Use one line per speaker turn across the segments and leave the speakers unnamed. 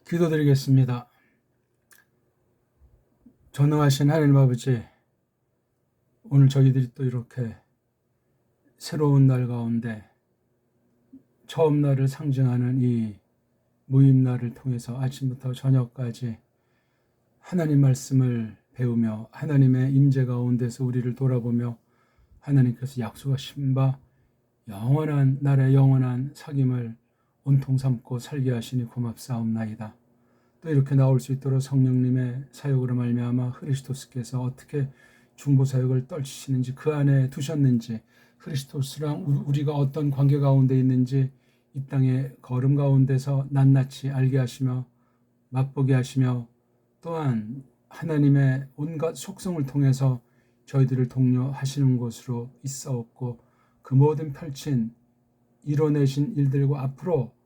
기도드리겠습니다. 전능하신 하나님 아버지, 오늘 저희들이 또 이렇게 새로운 날 가운데 처음 날을 상징하는 이 모임날을 통해서 아침부터 저녁까지 하나님 말씀을 배우며 하나님의 임재 가운데서 우리를 돌아보며 하나님께서 약속하신 바 영원한 날의 영원한 사귐을 온통 삼고 살게 하시니 고맙사옵나이다. 또 이렇게 나올 수 있도록 성령님의 사역으로 말미암아 그리스도스께서 어떻게 중보사역을 떨치시는지, 그 안에 두셨는지, 그리스도스랑 우리가 어떤 관계 가운데 있는지 이 땅의 걸음 가운데서 낱낱이 알게 하시며 맛보게 하시며, 또한 하나님의 온갖 속성을 통해서 저희들을 독려하시는 곳으로 있사옵고, 그 모든 펼친 이뤄내신 일들과 앞으로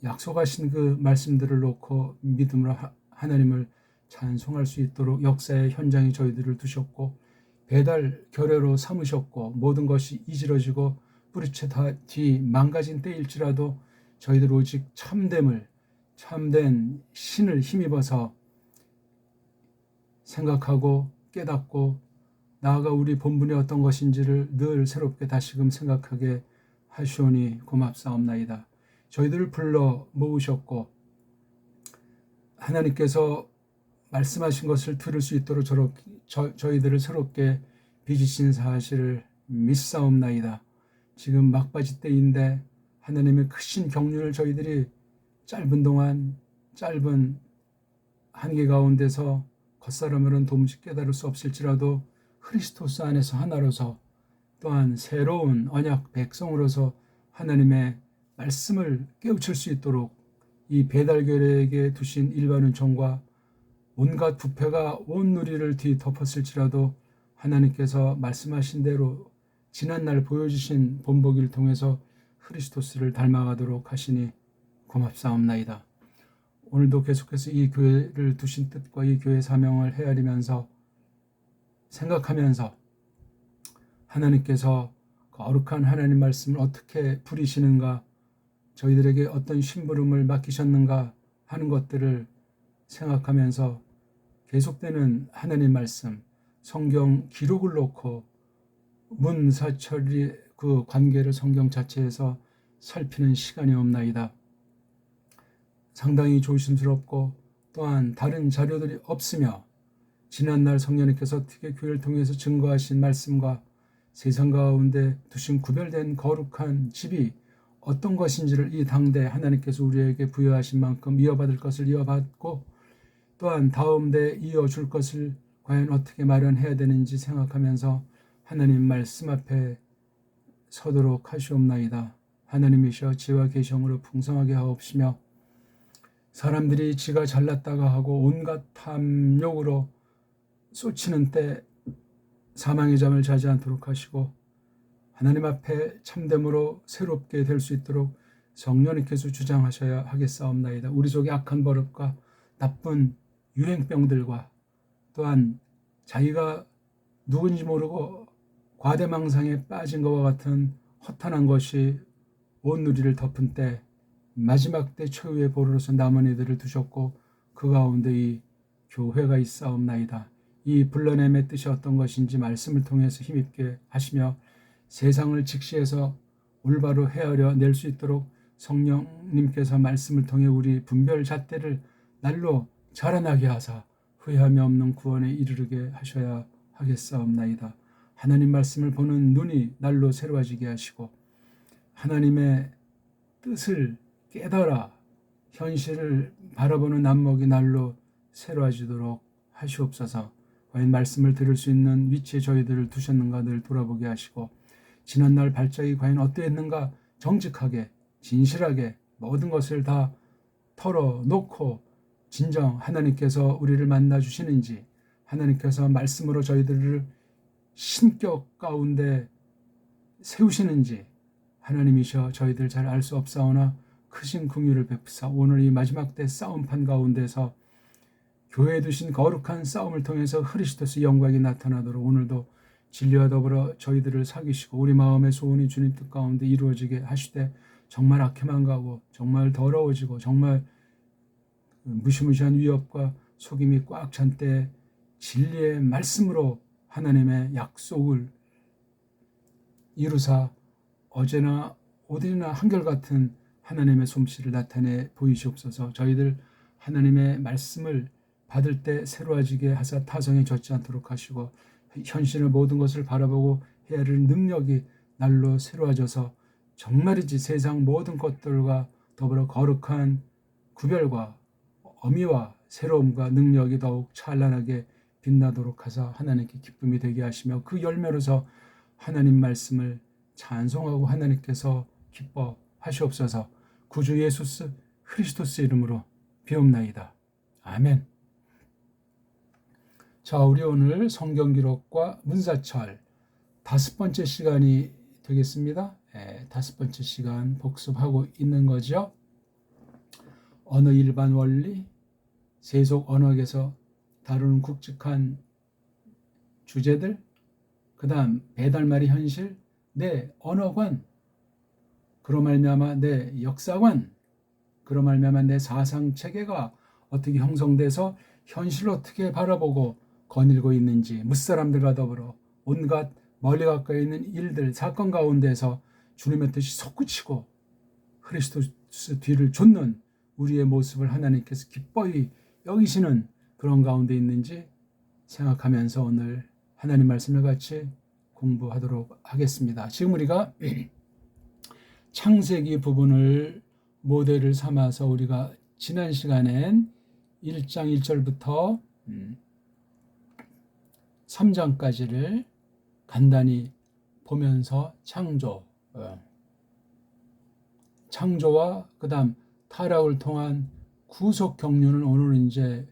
약속하신 그 말씀들을 놓고 믿음으로 하나님을 찬송할 수 있도록 역사의 현장에 저희들을 두셨고, 배달 결례로 삼으셨고, 모든 것이 이지러지고 뿌리채 다 뒤 망가진 때일지라도 저희들 오직 참된 신을 힘입어서 생각하고 깨닫고 나아가 우리 본분이 어떤 것인지를 늘 새롭게 다시금 생각하게 하시오니 고맙사옵나이다. 저희들을 불러 모으셨고 하나님께서 말씀하신 것을 들을 수 있도록 저희들을 새롭게 빚으신 사실을 믿사옵나이다. 지금 막바지 때인데 하나님의 크신 경륜을 저희들이 짧은 동안 짧은 한계 가운데서 겉사람으로는 도무지 깨달을 수 없을지라도 그리스도스 안에서 하나로서, 또한 새로운 언약 백성으로서 하나님의 말씀을 깨우칠 수 있도록 이 배달결에게 두신 일반 은총과 온갖 부패가 온 누리를 뒤덮었을지라도 하나님께서 말씀하신 대로 지난날 보여주신 본보기를 통해서 그리스도스를 닮아가도록 하시니 고맙사옵나이다. 오늘도 계속해서 이 교회를 두신 뜻과 이 교회 사명을 헤아리면서 생각하면서 하나님께서 거룩한 하나님 말씀을 어떻게 부리시는가, 저희들에게 어떤 심부름을 맡기셨는가 하는 것들을 생각하면서 계속되는 하나님 말씀, 성경 기록을 놓고 문사철이 그 관계를 성경 자체에서 살피는 시간이 없나이다. 상당히 조심스럽고 또한 다른 자료들이 없으며 지난날 성령님께서 어떻게 교회를 통해서 증거하신 말씀과 세상 가운데 두신 구별된 거룩한 집이 어떤 것인지를 이 당대 하나님께서 우리에게 부여하신 만큼 이어받을 것을 이어받고, 또한 다음 대에 이어줄 것을 과연 어떻게 마련해야 되는지 생각하면서 하나님 말씀 앞에 서도록 하시옵나이다. 하나님이시여 지혜와 계시형으로 풍성하게 하옵시며, 사람들이 지가 잘났다가 하고 온갖 탐욕으로 쏟치는 때 사망의 잠을 자지 않도록 하시고, 하나님 앞에 참됨으로 새롭게 될 수 있도록 성령님께서 주장하셔야 하겠사옵나이다. 우리 속의 악한 버릇과 나쁜 유행병들과 또한 자기가 누군지 모르고 과대망상에 빠진 것과 같은 허탄한 것이 온 누리를 덮은 때 마지막 때 최후의 보루로서 남은 이들을 두셨고, 그 가운데 이 교회가 있사옵나이다. 이 불러냄의 뜻이 어떤 것인지 말씀을 통해서 힘있게 하시며 세상을 직시해서 올바로 헤아려 낼 수 있도록 성령님께서 말씀을 통해 우리 분별 잣대를 날로 자라나게 하사 후회함이 없는 구원에 이르게 하셔야 하겠사옵나이다. 하나님 말씀을 보는 눈이 날로 새로워지게 하시고 하나님의 뜻을 깨달아 현실을 바라보는 안목이 날로 새로워지도록 하시옵소서. 과연 말씀을 들을 수 있는 위치에 저희들을 두셨는가 늘 돌아보게 하시고, 지난날 발작이 과연 어떠했는가 정직하게 진실하게 모든 것을 다 털어놓고 진정 하나님께서 우리를 만나 주시는지, 하나님께서 말씀으로 저희들을 신격 가운데 세우시는지 하나님이셔 저희들 잘 알 수 없사오나 크신 긍휼을 베푸사 오늘 이 마지막 때 싸움판 가운데서 교회에 두신 거룩한 싸움을 통해서 그리스도의 영광이 나타나도록 오늘도 진리와 더불어 저희들을 사귀시고 우리 마음의 소원이 주님 뜻 가운데 이루어지게 하시되, 정말 악해만 가고 정말 더러워지고 정말 무시무시한 위협과 속임이 꽉 찬 때 진리의 말씀으로 하나님의 약속을 이루사 어제나 오늘이나 한결같은 하나님의 솜씨를 나타내 보이시옵소서. 저희들 하나님의 말씀을 받을 때 새로워지게 하사 타성에 젖지 않도록 하시고 현실의 모든 것을 바라보고 해야 할 능력이 날로 새로워져서 정말이지 세상 모든 것들과 더불어 거룩한 구별과 어미와 새로움과 능력이 더욱 찬란하게 빛나도록 하사 하나님께 기쁨이 되게 하시며 그 열매로서 하나님 말씀을 찬송하고 하나님께서 기뻐하시옵소서. 구주 예수 그리스도스 이름으로 비옵나이다. 아멘. 자, 우리 오늘 성경 기록과 문사철 5번째 시간이 되겠습니다. 5번째 시간 복습하고 있는 거죠. 언어 일반 원리, 세속 언어에서 다루는 굵직한 주제들, 그 다음 배달말이 현실, 내 언어관, 그로 말미암아 내 역사관, 그로 말미암아 내 사상체계가 어떻게 형성돼서 현실을 어떻게 바라보고 거닐고 있는지, 무사람들과 더불어 온갖 멀리 가까이 있는 일들, 사건 가운데서 주님의 뜻이 솟구치고 그리스도스 뒤를 좇는 우리의 모습을 하나님께서 기뻐히 여기시는 그런 가운데 있는지 생각하면서 오늘 하나님 말씀을 같이 공부하도록 하겠습니다. 지금 우리가 창세기 부분을 모델을 삼아서 우리가 지난 시간엔 1장 1절부터 3장까지를 간단히 보면서 창조와 그 다음 타락을 통한 구속 경륜을 오늘 이제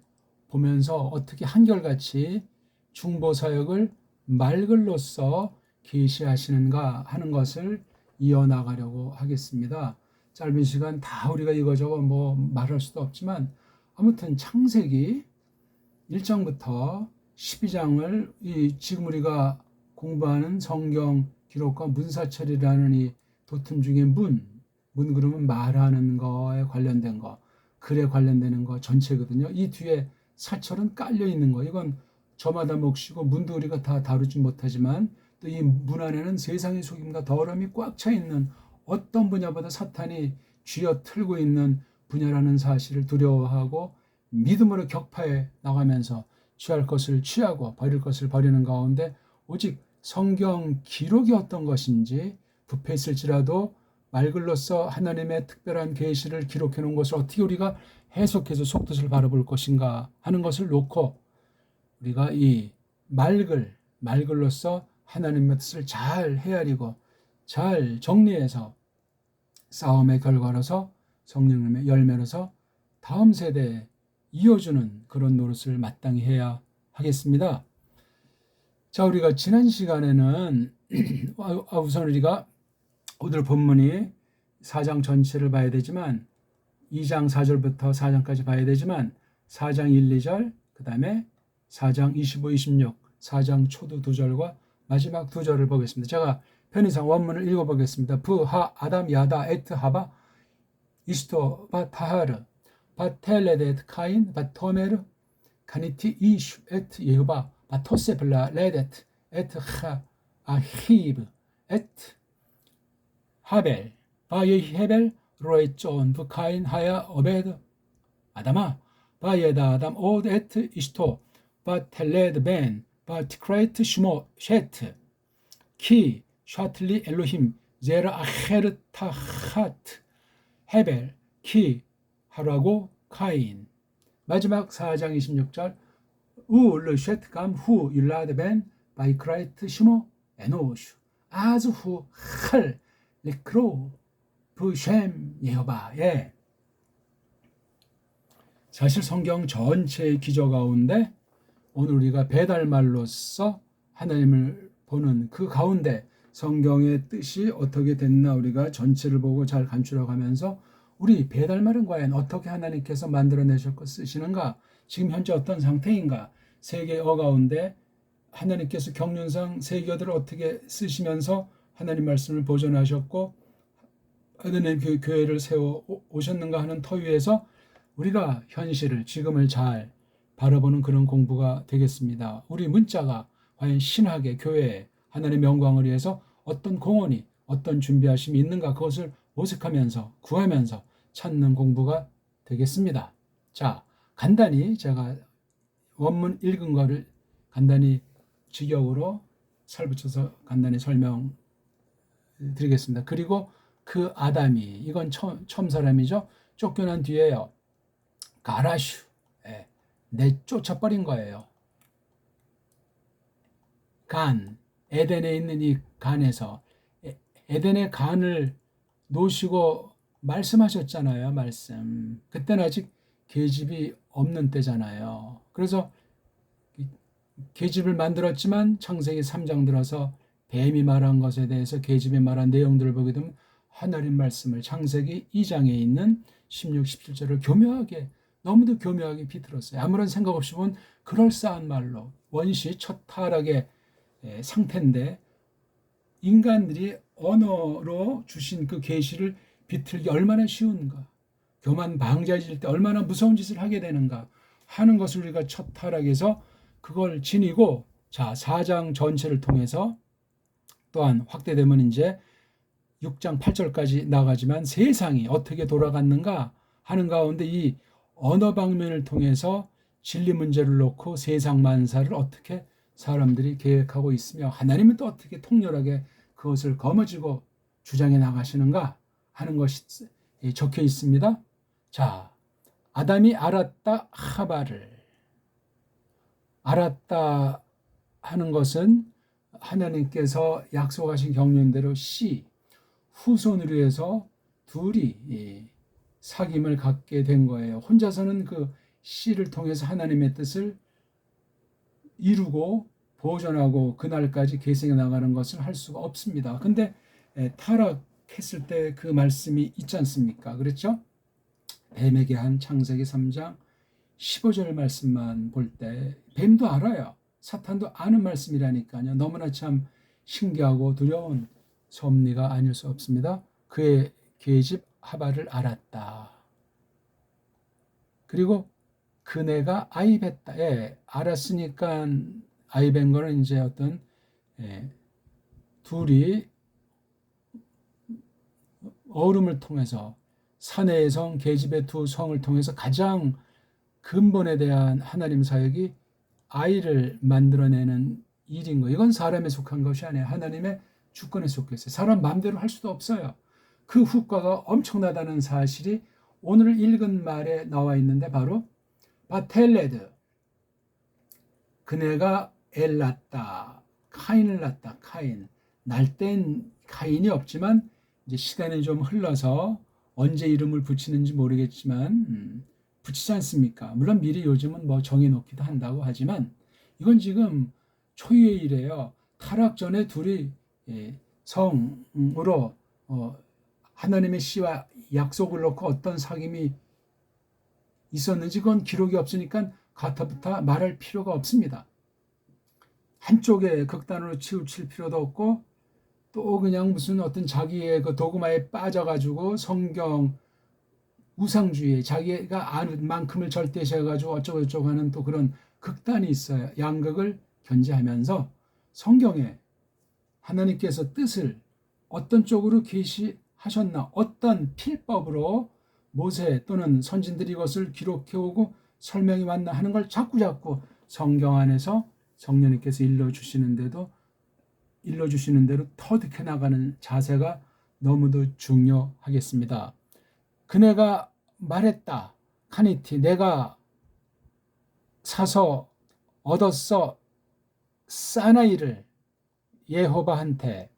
보면서 어떻게 한결같이 중보사역을 말글로서 계시하시는가 하는 것을 이어나가려고 하겠습니다. 짧은 시간 다 우리가 이거저거 말할 수도 없지만 아무튼 창세기 1장부터 12장을 지금 우리가 공부하는 성경 기록과 문사철이라는 이 도틈 중에 문 그러면 말하는 거에 관련된 거, 글에 관련되는 거 전체거든요. 이 뒤에 사철은 깔려 있는 거. 이건 저마다 몫이고 문도 우리가 다 다루지 못하지만 또 이 문 안에는 세상의 속임과 더러움이 꽉 차 있는 어떤 분야보다 사탄이 쥐어 틀고 있는 분야라는 사실을 두려워하고 믿음으로 격파해 나가면서 취할 것을 취하고 버릴 것을 버리는 가운데 오직 성경 기록이 어떤 것인지 부패했을지라도 말글로서 하나님의 특별한 계시를 기록해 놓은 것을 어떻게 우리가 해석해서 속뜻을 바라볼 것인가 하는 것을 놓고 우리가 이 말글로서 하나님의 뜻을 잘 헤아리고 잘 정리해서 싸움의 결과로서 성령님의 열매로서 다음 세대에 이어주는 그런 노릇을 마땅히 해야 하겠습니다. 자, 우리가 지난 시간에는 우선 우리가 오늘 본문이 4장 전체를 봐야 되지만 2장 4절부터 4장까지 봐야 되지만 4장 1, 2절 그 다음에 4장 25, 26 4장 초두 2절과 마지막 2절을 보겠습니다. 제가 편의상 원문을 읽어보겠습니다. 부하 아담 야다 에트 하바 이스토 바 타하르 바 텔레데 에트 카인 바 토메르 카니티 이슈 에트 예후바 바 토세블라 레데트 에트 하 아히브 에트 하벨 바예 헤벨 로에존 부카인 하야 오베드 아담아 바예다 아담 오드 에트 이스토 바 텔레드 벤 바 티크레이트 슈모 셰트 키 샤틀리 엘로힘 제라 아헤르 타하트 헤벨 키 하라고 카인 마지막 4장 26절 우 르셰트 감후 율라드 벤 바이크라이트 슈모 에노슈 아즈 후할 리크로 부셴 예호바에 사실 성경 전체의 기저 가운데 오늘 우리가 배달말로서 하나님을 보는 그 가운데 성경의 뜻이 어떻게 됐나 우리가 전체를 보고 잘 간추려가면서 우리 배달말은 과연 어떻게 하나님께서 만들어내셨고 쓰시는가, 지금 현재 어떤 상태인가, 세계어 가운데 하나님께서 경륜상 세계어들을 어떻게 쓰시면서 하나님 말씀을 보존하셨고 하나님 교회를 세워 오셨는가 하는 터 위에서 우리가 현실을, 지금을 잘 바라보는 그런 공부가 되겠습니다. 우리 문자가 과연 신학의, 교회에 하나님의 영광을 위해서 어떤 공헌이, 어떤 준비하심이 있는가, 그것을 모색하면서, 구하면서 찾는 공부가 되겠습니다. 자, 간단히 제가 원문 읽은 거를 간단히 직역으로 살붙여서 간단히 설명드리겠습니다. 그리고 그 아담이, 이건 처음 사람이죠. 쫓겨난 뒤에요. 가라슈, 내쫓아버린 거예요. 간, 에덴에 있는 이 간에서, 에덴의 간을 놓으시고 말씀하셨잖아요. 말씀. 그때는 아직 계집이 없는 때잖아요. 그래서 계집을 만들었지만 창세기 3장 들어서 뱀이 말한 것에 대해서 계집이 말한 내용들을 보게 되면 하나님 말씀을 창세기 2장에 있는 16, 17절을 교묘하게, 너무도 교묘하게 비틀었어요. 아무런 생각 없이 본 그럴싸한 말로, 원시 첫 타락의 상태인데 인간들이 언어로 주신 그 계시를 비틀기 얼마나 쉬운가, 교만 방자해질 때 얼마나 무서운 짓을 하게 되는가 하는 것을 우리가 첫 타락에서 그걸 지니고, 자, 4장 전체를 통해서 또한 확대되면 이제 6장 8절까지 나가지만 세상이 어떻게 돌아갔는가 하는 가운데 이 언어 방면을 통해서 진리 문제를 놓고 세상 만사를 어떻게 사람들이 계획하고 있으며 하나님은 또 어떻게 통렬하게 그것을 거머쥐고 주장해 나가시는가 하는 것이 적혀 있습니다. 자, 아담이 알았다 하바를, 알았다 하는 것은 하나님께서 약속하신 경륜대로 후손으로 해서 둘이 사귐을 갖게 된 거예요. 혼자서는 그 씨를 통해서 하나님의 뜻을 이루고 보존하고 그날까지 계승해 나가는 것을 할 수가 없습니다. 근데 타락했을 때 그 말씀이 있지 않습니까? 그렇죠? 뱀에게 한 창세기 3장 15절 말씀만 볼 때 뱀도 알아요. 사탄도 아는 말씀이라니까요. 너무나 참 신기하고 두려운 섭리가 아닐 수 없습니다. 그의 계집 하바를 알았다. 그리고 그네가 아이뱉다. 알았으니까 아이뱉은 거는 이제 어떤 둘이 어음을 통해서, 사내의 성, 계집의 두 성을 통해서 가장 근본에 대한 하나님 사역이 아이를 만들어내는 일인 거예요. 이건 사람에 속한 것이 아니에요. 하나님의 주권에 속해 있어요. 사람 마음대로 할 수도 없어요. 그 후과가 엄청나다는 사실이 오늘 읽은 말에 나와 있는데, 바로 바텔레드, 그네가 엘 낳았다, 카인을 낳았다. 카인, 날 땐 카인이 없지만 이제 시간이 좀 흘러서 언제 이름을 붙이는지 모르겠지만 붙이지 않습니까? 물론 미리 요즘은 뭐 정해놓기도 한다고 하지만 이건 지금 초유의 일이에요. 타락 전에 둘이 성으로 하나님의 씨와 약속을 놓고 어떤 사귐이 있었는지 그건 기록이 없으니까 가타부타 말할 필요가 없습니다. 한쪽에 극단으로 치우칠 필요도 없고, 또 그냥 무슨 어떤 자기의 그 도그마에 빠져가지고 성경 우상주의에 자기가 아는 만큼을 절대시해가지고 어쩌고저쩌고 하는 또 그런 극단이 있어요. 양극을 견제하면서 성경에 하나님께서 뜻을 어떤 쪽으로 계시하셨나, 어떤 필법으로 모세 또는 선진들이 이것을 기록해오고 설명이 왔나 하는 걸 자꾸자꾸 성경 안에서 성령님께서 일러주시는 대로 터득해 나가는 자세가 너무도 중요하겠습니다. 그네가 말했다. 카니티, 내가 사서 얻었어. 사나이를 예호바한테.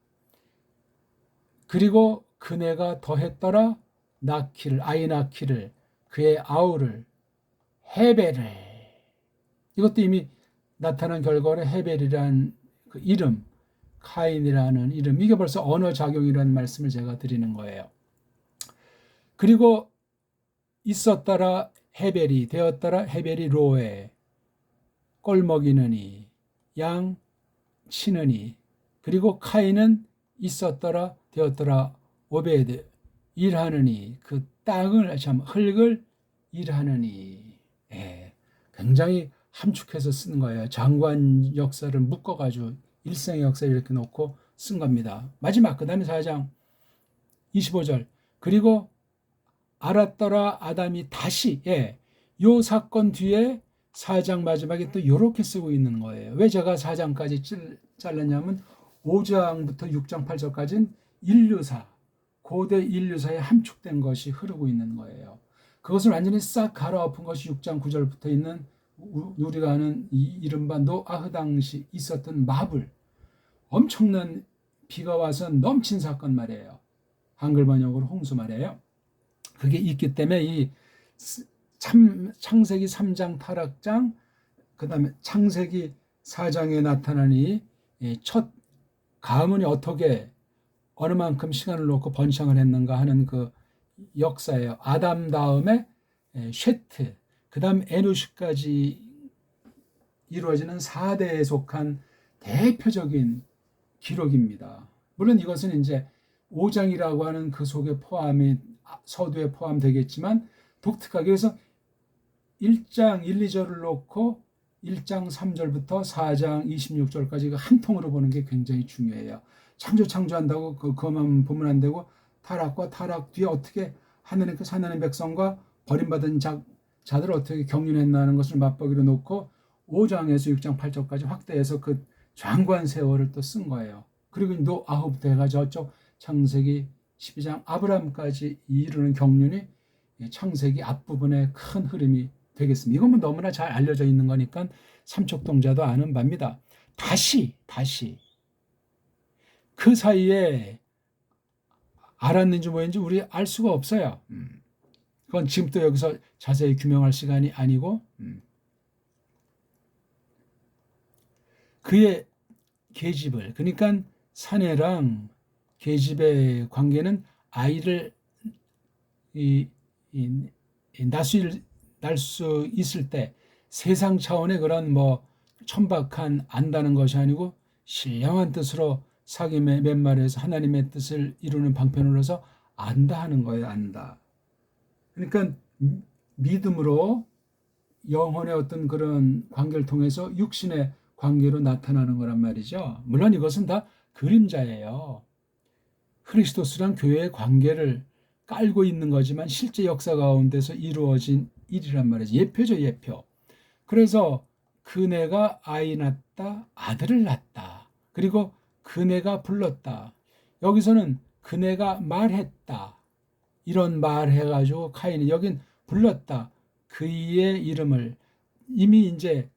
그리고 그네가 더했더라. 아이 낳기를, 그의 아우를, 헤벨을. 이것도 이미 나타난 결과로 헤벨이란 그 이름, 카인이라는 이름, 이게 벌써 언어 작용이라는 말씀을 제가 드리는 거예요. 그리고 있었더라 헤벨이, 되었더라 헤벨이 로에, 꼴 먹이느니, 양 치느니. 그리고 카인은 있었더라 되었더라 오베드, 일하느니, 그 땅을, 참 흙을 일하느니. 예, 굉장히 함축해서 쓰는 거예요. 장관 역사를 묶어가지고 일생의 역사를 이렇게 놓고 쓴 겁니다. 마지막 그 다음에 4장 25절 그리고 알았더라 아담이 다시 요 사건 뒤에 4장 마지막에 또 이렇게 쓰고 있는 거예요. 왜 제가 4장까지 잘랐냐면 5장부터 6장 8절까지는 인류사, 고대 인류사에 함축된 것이 흐르고 있는 거예요. 그것을 완전히 싹 갈아엎은 것이 6장 9절부터 있는 우리가 아는 이 이른바 노아흐 당시 있었던 마블, 엄청난 비가 와서 넘친 사건 말이에요. 한글 번역으로 홍수 말이에요. 그게 있기 때문에 이 창세기 3장 타락장, 그 다음에 창세기 4장에 나타나니 첫 가문이 어떻게 어느 만큼 시간을 놓고 번창을 했는가 하는 그 역사예요. 아담 다음에 쉐트, 그 다음 에누시까지 이루어지는 4대에 속한 대표적인 기록입니다. 물론 이것은 이제 5장이라고 하는 그 속에 포함이 서두에 포함되겠지만 독특하게 해서 1장 1, 2절을 놓고 1장 3절부터 4장 26절까지 한 통으로 보는 게 굉장히 중요해요. 창조한다고 그것만 보면 안 되고 타락과 타락 뒤에 어떻게 하나님께서 하나님의 백성과 버림받은 자들을 어떻게 경륜했나는 것을 맛보기로 놓고 5장에서 6장 8절까지 확대해서 그 장관 세월을 또 쓴 거예요. 그리고 노아흐부터 해가지고 저쪽 창세기 12장 아브라함까지 이르는 경륜이 창세기 앞부분에 큰 흐름이 되겠습니다. 이건 뭐 너무나 잘 알려져 있는 거니까 삼척동자도 아는 바입니다. 다시 그 사이에 알았는지 뭐였는지 우리 알 수가 없어요. 그건 지금 또 여기서 자세히 규명할 시간이 아니고 그의 계집을, 그러니까 사내랑 계집의 관계는 아이를 낳을 수 있을 때 세상 차원의 그런 뭐 천박한 안다는 것이 아니고 신령한 뜻으로 사귐의 맺말에서 하나님의 뜻을 이루는 방편으로서 안다 하는 거예요. 안다. 그러니까 믿음으로 영혼의 어떤 그런 관계를 통해서 육신의 관계로 나타나는 거란 말이죠. 물론 이것은 다 그림자예요. 그리스도스랑 교회의 관계를 깔고 있는 거지만 실제 역사 가운데서 이루어진 일이란 말이죠. 예표죠, 예표. 그래서 그네가 아이 낳았다, 아들을 낳았다. 그리고 그네가 불렀다. 여기서는 그네가 말했다. 이런 말해가지고 카인이 여긴 불렀다. 그의 이름을 이미 이제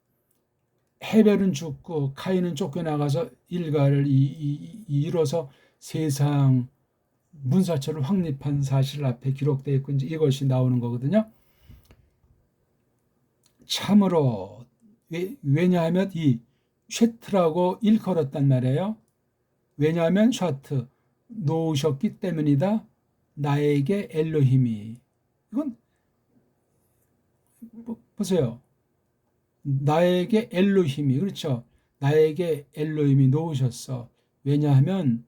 헤벨은 죽고 카인은 쫓겨나가서 일가를 이뤄서 세상 문사처를 확립한 사실 앞에 기록되어 있고 이제 이것이 나오는 거거든요. 참으로 왜냐하면 이 쉐트라고 일컬었단 말이에요. 왜냐하면 샤트 놓으셨기 때문이다. 나에게 엘로힘이. 이건 보세요. 나에게 엘로힘이, 그렇죠. 나에게 엘로힘이 놓으셨어. 왜냐하면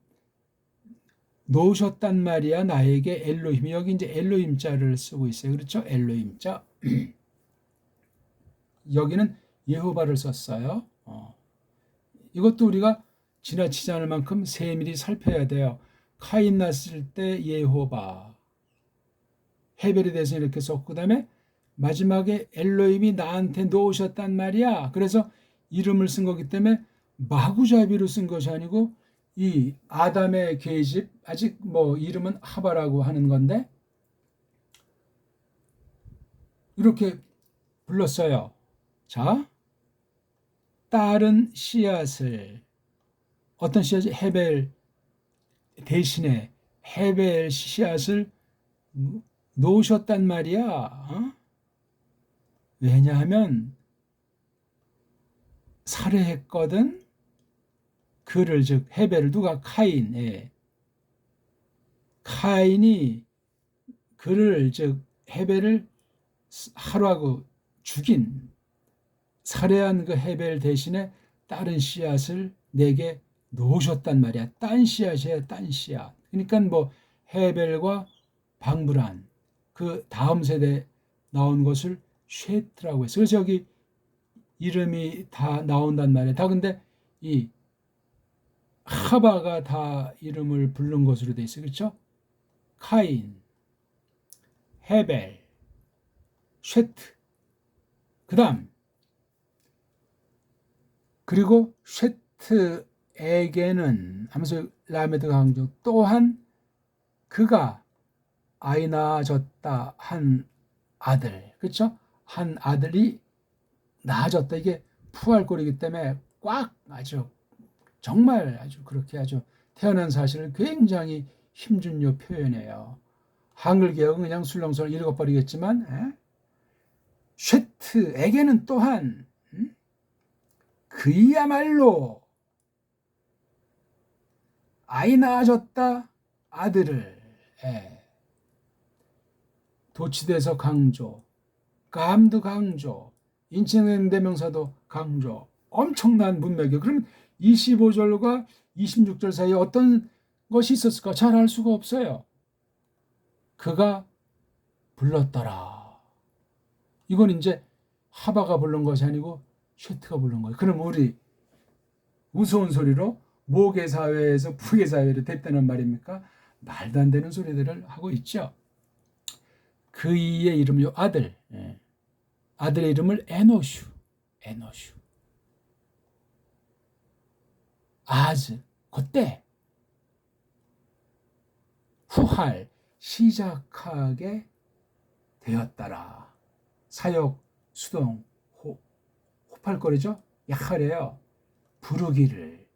놓으셨단 말이야. 나에게 엘로힘이. 여기 이제 엘로힘자를 쓰고 있어요. 그렇죠. 엘로힘자. 여기는 예호바를 썼어요. 이것도 우리가 지나치지 않을 만큼 세밀히 살펴야 돼요. 카인 났을 때 예호바, 헤벨에 대해서 이렇게 썼고 그다음에 마지막에 엘로힘이 나한테 놓으셨단 말이야. 그래서 이름을 쓴 거기 때문에 마구잡이로 쓴 것이 아니고 이 아담의 계집, 아직 뭐 이름은 하바라고 하는 건데 이렇게 불렀어요. 자, 딸은 씨앗을, 어떤 씨앗이 헤벨 대신에 헤벨 씨앗을 놓으셨단 말이야. 왜냐하면 살해했거든. 그를, 즉 헤벨을, 누가? 카인. 카인이 그를, 즉 헤벨을 하루하고 죽인, 살해한 그 헤벨 대신에 다른 씨앗을 내게 놓으셨단 말이야. 딴 씨앗이에요. 딴 씨앗. 그러니까 뭐 헤벨과 방불한 그 다음 세대 나온 것을 쉐트라고 했어요. 그래서 여기 이름이 다 나온단 말이에요. 다 근데 이 하바가 다 이름을 부른 것으로 돼 있어요. 그렇죠? 카인, 헤벨, 쉐트. 그다음 그리고 쉐트에게는 하면서 라메드가 강조 또한 그가 아이 낳아졌다 한 아들. 그렇죠? 한 아들이 낳아졌다. 이게 푸알꼴이기 때문에 꽉 아주 정말 아주 그렇게 아주 태어난 사실을 굉장히 힘준 표현이에요. 한글 개혁은 그냥 술렁술렁 읽어버리겠지만 쉐트에게는 또한 그야말로 아이 낳아줬다 아들을 도치대서 강조, 감도 강조, 인칭대명사도 강조, 엄청난 문맥이에요. 그러면 25절과 26절 사이에 어떤 것이 있었을까? 잘 알 수가 없어요. 그가 불렀더라. 이건 이제 하바가 부른 것이 아니고 쉐트가 부른 거예요. 그럼 우리 무서운 소리로 모계사회에서 부계사회를 됐다는 말입니까? 말도 안 되는 소리들을 하고 있죠. 그이의 이름이 아들, 아들의 이름을 에노슈. 아즈, 그때 후할, 시작하게 되었더라. 사역, 수동, 호팔거리죠? 약하래요. 부르기를,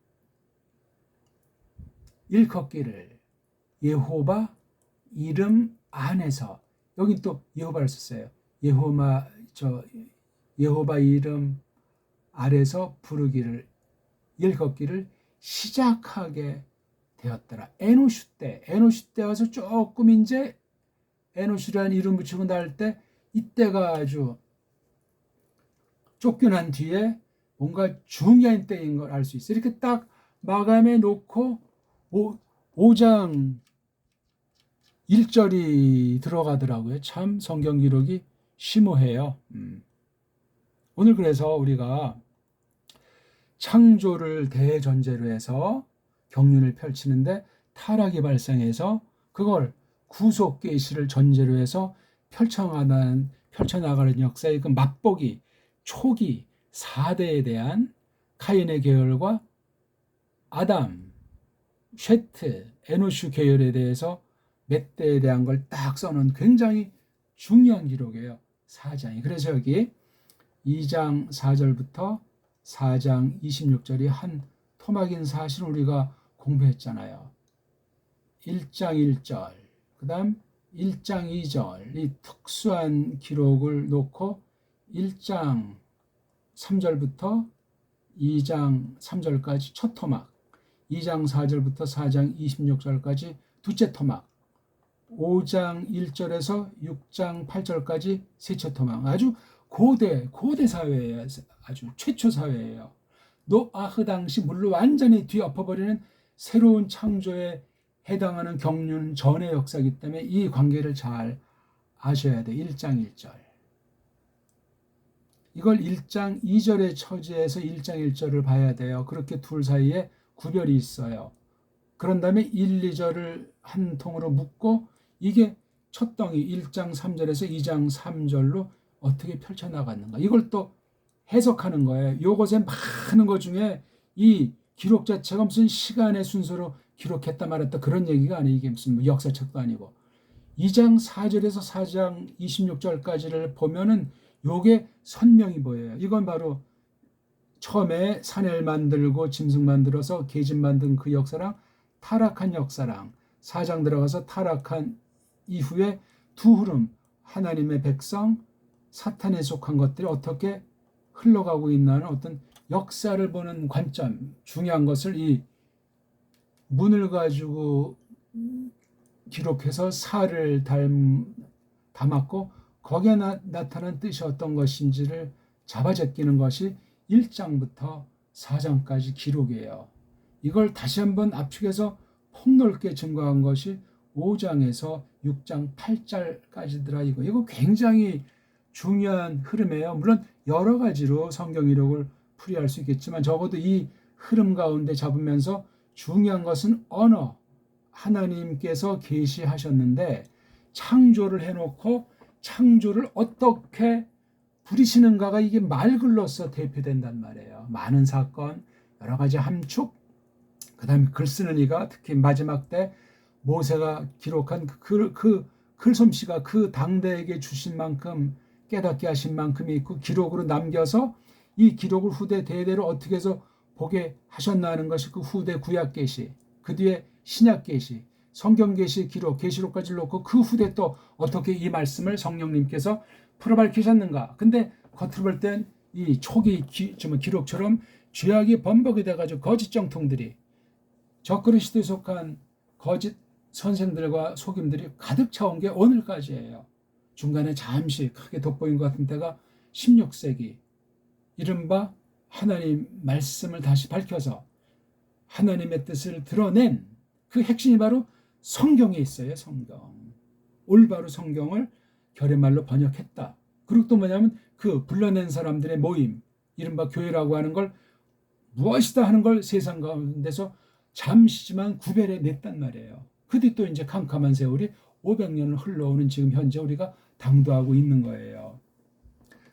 일컫기를 예호바 이름 안에서. 여기 또 예호바를 썼어요. 예호바 이름 아래서 부르기를, 일걷기를 시작하게 되었더라. 에노슈 때 와서 조금 이제 에노슈라는 이름 붙이고 날 때 이때가 아주 쫓겨난 뒤에 뭔가 중요한 때인 걸 알 수 있어요. 이렇게 딱 마감해 놓고 5장 1절이 들어가더라고요. 참 성경 기록이 심오해요. 오늘 그래서 우리가 창조를 대전제로 해서 경륜을 펼치는데 타락이 발생해서 그걸 구속 계시를 전제로 해서 펼쳐나가는 역사의 그 맛보기 초기 4대에 대한 카인의 계열과 아담, 쉐트, 에노슈 계열에 대해서 몇 대에 대한 걸 딱 써놓은 굉장히 중요한 기록이에요. 4장이. 그래서 여기 2장 4절부터 4장 26절이 한 토막인 사실을 우리가 공부했잖아요. 1장 1절, 그 다음 1장 2절, 이 특수한 기록을 놓고 1장 3절부터 2장 3절까지 첫 토막, 2장 4절부터 4장 26절까지 두째 토막, 5장 1절에서 6장 8절까지 셋째 토막. 아주 고대 사회예요. 아주 최초 사회예요. 노아흐 당시 물로 완전히 뒤엎어버리는 새로운 창조에 해당하는 경륜 전의 역사이기 때문에 이 관계를 잘 아셔야 돼요. 1장 1절. 이걸 1장 2절의 처지에서 1장 1절을 봐야 돼요. 그렇게 둘 사이에 구별이 있어요. 그런 다음에 1, 2절을 한 통으로 묶고 이게 첫 덩이 1장 3절에서 2장 3절로 어떻게 펼쳐나갔는가. 이걸 또 해석하는 거예요. 요것에 많은 것 중에 이 기록 자체가 무슨 시간의 순서로 기록했다 말했다 그런 얘기가 아니에요. 이게 무슨 역사책도 아니고. 2장 4절에서 4장 26절까지를 보면은 요게 선명히 보여요. 이건 바로 처음에 산을 만들고 짐승 만들어서 계집 만든 그 역사랑 타락한 역사랑 4장 들어가서 타락한 이후에 두 흐름, 하나님의 백성, 사탄에 속한 것들이 어떻게 흘러가고 있나는 어떤 역사를 보는 관점, 중요한 것을 이 문을 가지고 기록해서 살을 담았고 거기에 나타난 뜻이 어떤 것인지를 잡아제끼는 것이 1장부터 4장까지 기록이에요. 이걸 다시 한번 압축해서 폭넓게 증거한 것이 5장에서 6장 8절까지더라. 이거 굉장히 중요한 흐름이에요. 물론 여러 가지로 성경 이력을 풀이할 수 있겠지만 적어도 이 흐름 가운데 잡으면서 중요한 것은 언어, 하나님께서 계시하셨는데 창조를 해놓고 창조를 어떻게 부리시는가가 이게 말글로서 대표된단 말이에요. 많은 사건, 여러 가지 함축, 그 다음에 글 쓰는 이가 특히 마지막 때 모세가 기록한 그 글솜씨가 그 당대에게 주신 만큼 깨닫게 하신 만큼이 있고 기록으로 남겨서 이 기록을 후대 대대로 어떻게 해서 보게 하셨나 하는 것이 그 후대 구약 계시, 그 뒤에 신약 계시, 성경 계시 기록, 계시록까지 놓고 그 후대 또 어떻게 이 말씀을 성령님께서 풀어 밝히셨는가. 근데 겉으로 볼 땐 이 초기 기록처럼 죄악이 범벅이 돼가지고 거짓 정통들이 적그리스도에 속한 거짓 선생들과 속임들이 가득 차온 게 오늘까지예요. 중간에 잠시 크게 돋보인 것 같은 때가 16세기 이른바 하나님 말씀을 다시 밝혀서 하나님의 뜻을 드러낸 그 핵심이 바로 성경에 있어요. 성경. 올바로 성경을 결의말로 번역했다. 그리고 또 뭐냐면 그 불러낸 사람들의 모임, 이른바 교회라고 하는 걸 무엇이다 하는 걸 세상 가운데서 잠시지만 구별해 냈단 말이에요. 그 뒤 또 이제 캄캄한 세월이 500년을 흘러오는 지금 현재 우리가 당도하고 있는 거예요.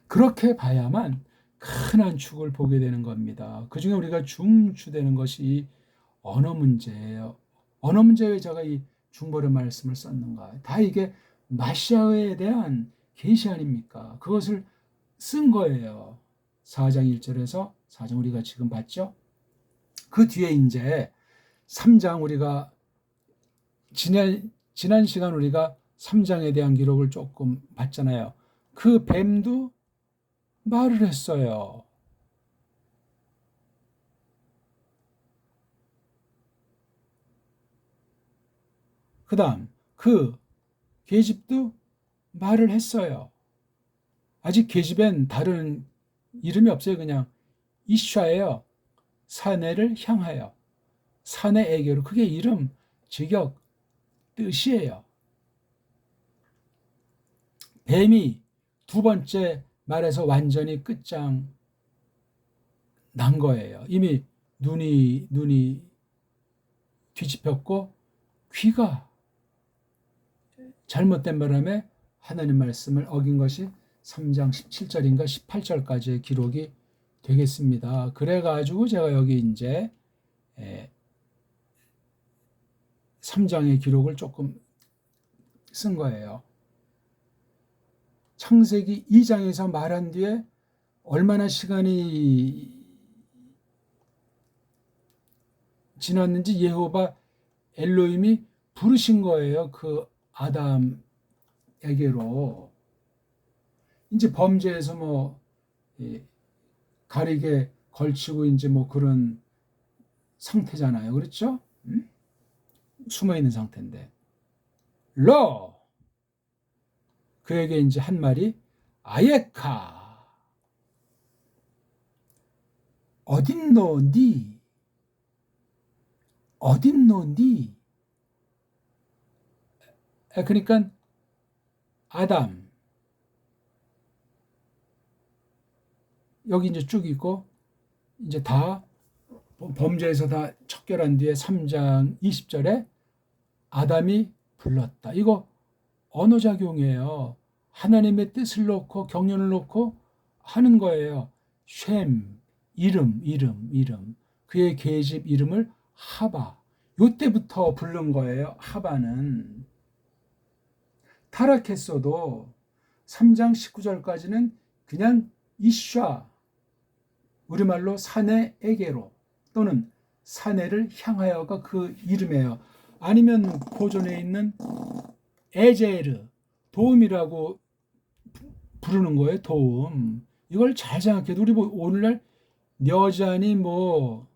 그렇게 봐야만 큰 한 축을 보게 되는 겁니다. 그 중에 우리가 중추되는 것이 언어 문제예요. 언어 문제에 제가 이 중보의 말씀을 썼는가. 다 이게 마시아에 대한 계시 아닙니까? 그것을 쓴 거예요. 4장 1절에서 4장 우리가 지금 봤죠? 그 뒤에 이제 3장 우리가 지난 시간 우리가 3장에 대한 기록을 조금 봤잖아요. 그 뱀도 말을 했어요. 그 다음 그 계집도 말을 했어요. 아직 계집엔 다른 이름이 없어요. 그냥 이샤예요. 사내를 향하여. 사내에게로. 그게 이름, 직역, 뜻이에요. 뱀이 두 번째 말에서 완전히 끝장 난 거예요. 이미 눈이 뒤집혔고 귀가 잘못된 바람에 하나님 말씀을 어긴 것이 3장 17절인가 18절까지의 기록이 되겠습니다. 그래가지고 제가 여기 이제 3장의 기록을 조금 쓴 거예요. 창세기 2장에서 말한 뒤에 얼마나 시간이 지났는지 여호와 엘로힘이 부르신 거예요. 그 아담에게로. 이제 범죄에서 뭐 가리게 걸치고 이제 뭐 그런 상태잖아요. 그렇죠? 숨어 있는 상태인데. 로! 그에게 이제 한 말이 아예카 어딨노 니? 어딨노 니? 그러니까 아담 여기 이제 쭉 있고 이제 다 범죄에서 다 척결한 뒤에 3장 20절에 아담이 불렀다. 이거 언어작용이에요. 하나님의 뜻을 놓고 경륜을 놓고 하는 거예요. 셈, 이름. 그의 계집 이름을 하바. 요때부터 부른 거예요. 하바는. 타락했어도 3장 19절까지는 그냥 이샤, 우리말로 사내에게로 또는 사내를 향하여가 그 이름이에요. 아니면 고전에 있는 에제르, 도움이라고 부르는 거예요. 도움. 이걸 잘 생각해도 우리 오늘날 여자니 뭐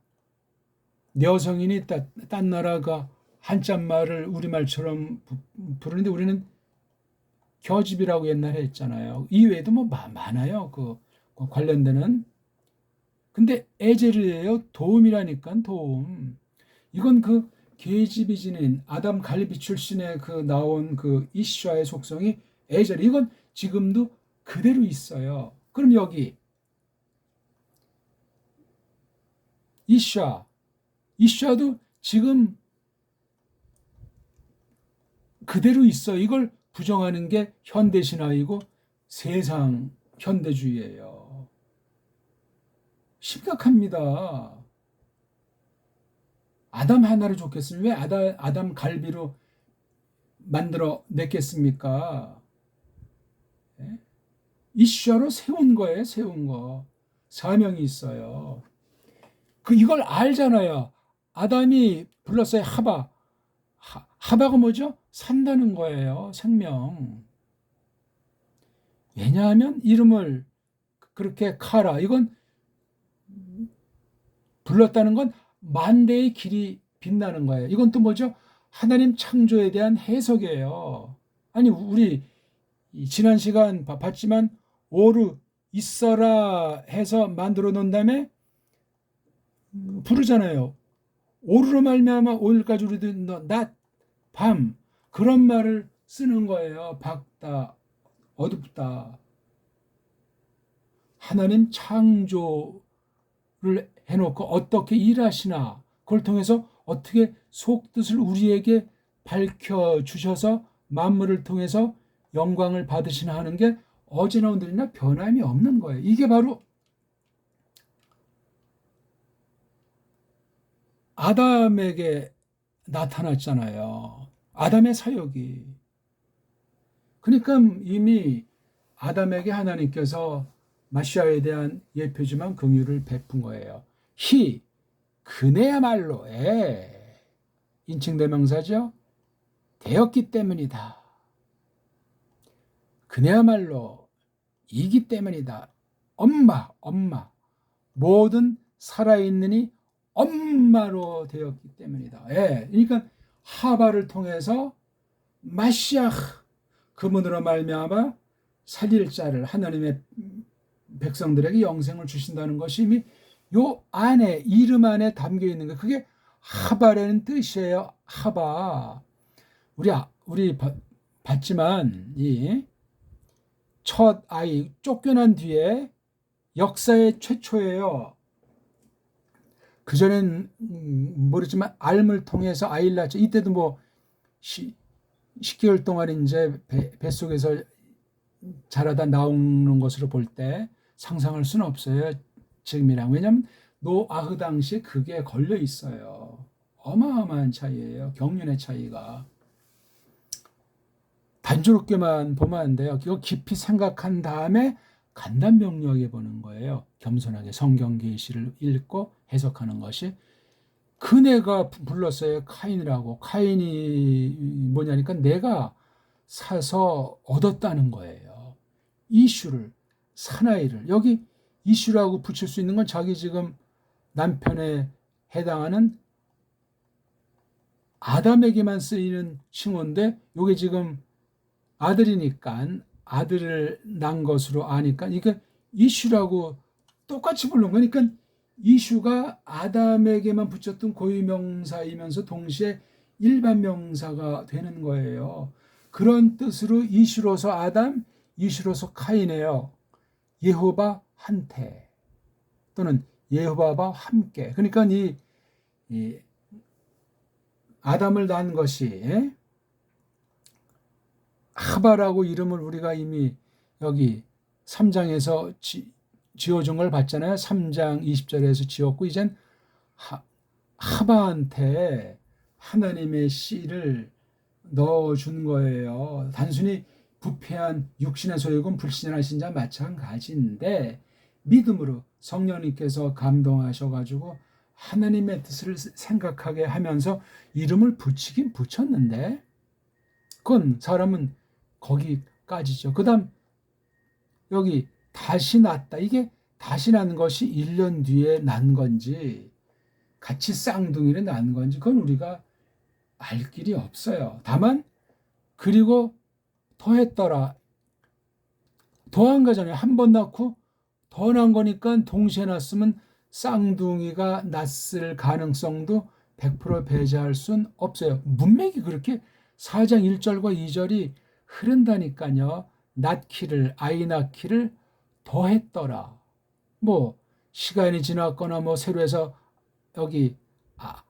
여성이니 딴 나라가 한자말을 우리말처럼 부르는데 우리는 겨집이라고 옛날에 했잖아요. 이외에도 뭐 많아요. 그 관련되는. 근데 에제르예요. 도움이라니까 도움. 이건 그 계집이 지닌 아담 갈비 출신의 그 나온 그 이샤의 속성이 에제르. 이건 지금도 그대로 있어요. 그럼 여기 이샤도 지금 그대로 있어. 이걸 부정하는 게 현대신화이고 세상 현대주의예요. 심각합니다. 아담 하나를 줬겠으면 왜 아담 갈비로 만들어 냈겠습니까? 예? 이슈로 세운 거예요. 세운 거. 사명이 있어요. 이걸 알잖아요. 아담이 불렀어요. 하바가 뭐죠? 산다는 거예요. 생명. 왜냐하면 이름을 그렇게 카라, 이건 불렀다는 건 만대의 길이 빛나는 거예요. 이건 또 뭐죠? 하나님 창조에 대한 해석이에요. 아니, 우리 지난 시간 봤지만 오루 있어라 해서 만들어 놓은 다음에 부르잖아요. 오루로 말미암아 오늘까지 우리도 낮, 밤 그런 말을 쓰는 거예요. 밝다, 어둡다. 하나님 창조를 해놓고 어떻게 일하시나, 그걸 통해서 어떻게 속뜻을 우리에게 밝혀주셔서 만물을 통해서 영광을 받으시나 하는 게 어제나 오늘이나 변함이 없는 거예요. 이게 바로 아담에게 나타났잖아요. 아담의 사역이. 그러니까 이미 아담에게 하나님께서 마시아에 대한 예표지만 긍휼을 베푼 거예요. 그네야말로 인칭대명사죠. 되었기 때문이다. 그네야말로 이기 때문이다. 엄마 모든 살아있느니 엄마로 되었기 때문이다. 그러니까 하바를 통해서 마시아 그분으로 말미암아 살릴 자를 하나님의 백성들에게 영생을 주신다는 것이 이미 요 안에 이름 안에 담겨 있는 거. 그게 하바라는 뜻이에요. 하바. 우리 봤지만 이 첫 아이 쫓겨난 뒤에 역사의 최초예요. 그전엔 모르지만 알을 통해서 아이를 낳죠. 이때도 뭐 10개월 동안 이제 뱃속에서 자라다 나오는 것으로 볼 때 상상할 수는 없어요. 지금이랑. 왜냐하면 노아흐 당시에 그게 걸려 있어요. 어마어마한 차이예요. 경륜의 차이가. 단조롭게만 보면 안 돼요. 이거 깊이 생각한 다음에 간단명료하게 보는 거예요. 겸손하게 성경 계시를 읽고 해석하는 것이. 그네가 불렀어요. 카인이라고. 카인이 뭐냐니까 내가 사서 얻었다는 거예요. 이슈를, 사나이를. 여기 이슈라고 붙일 수 있는 건 자기 지금 남편에 해당하는 아담에게만 쓰이는 칭호인데 이게 지금 아들이니까 아들을 낳은 것으로 아니까 이게 이슈라고 똑같이 부른 거니까 이슈가 아담에게만 붙였던 고유명사이면서 동시에 일반 명사가 되는 거예요. 그런 뜻으로 이슈로서 아담, 이슈로서 카인이에요. 예호바 한테 또는 예호바와 함께. 그러니까 이 아담을 낳은 것이 하바라고 이름을 우리가 이미 여기 3장에서 지어준 걸 봤잖아요. 3장 20절에서 지었고 이젠 하바한테 하나님의 씨를 넣어준 거예요. 단순히 부패한 육신의 소욕은 불신하신 자 마찬가지인데 믿음으로 성령님께서 감동하셔가지고 하나님의 뜻을 생각하게 하면서 이름을 붙이긴 붙였는데 그건 사람은 거기까지죠. 그 다음 여기 다시 낳았다. 이게 다시 낳는 것이 1년 뒤에 난 건지 같이 쌍둥이를 낳은 건지 그건 우리가 알 길이 없어요. 다만 그리고 더했더라. 더한 거잖아요. 한 번 낳고 더 난 거니까 동시에 낳았으면 쌍둥이가 낳았을 가능성도 100% 배제할 순 없어요. 문맥이 그렇게 4장 1절과 2절이 흐른다니까요. 아이 낳기를 더했더라. 뭐 시간이 지났거나 뭐 새로 해서 여기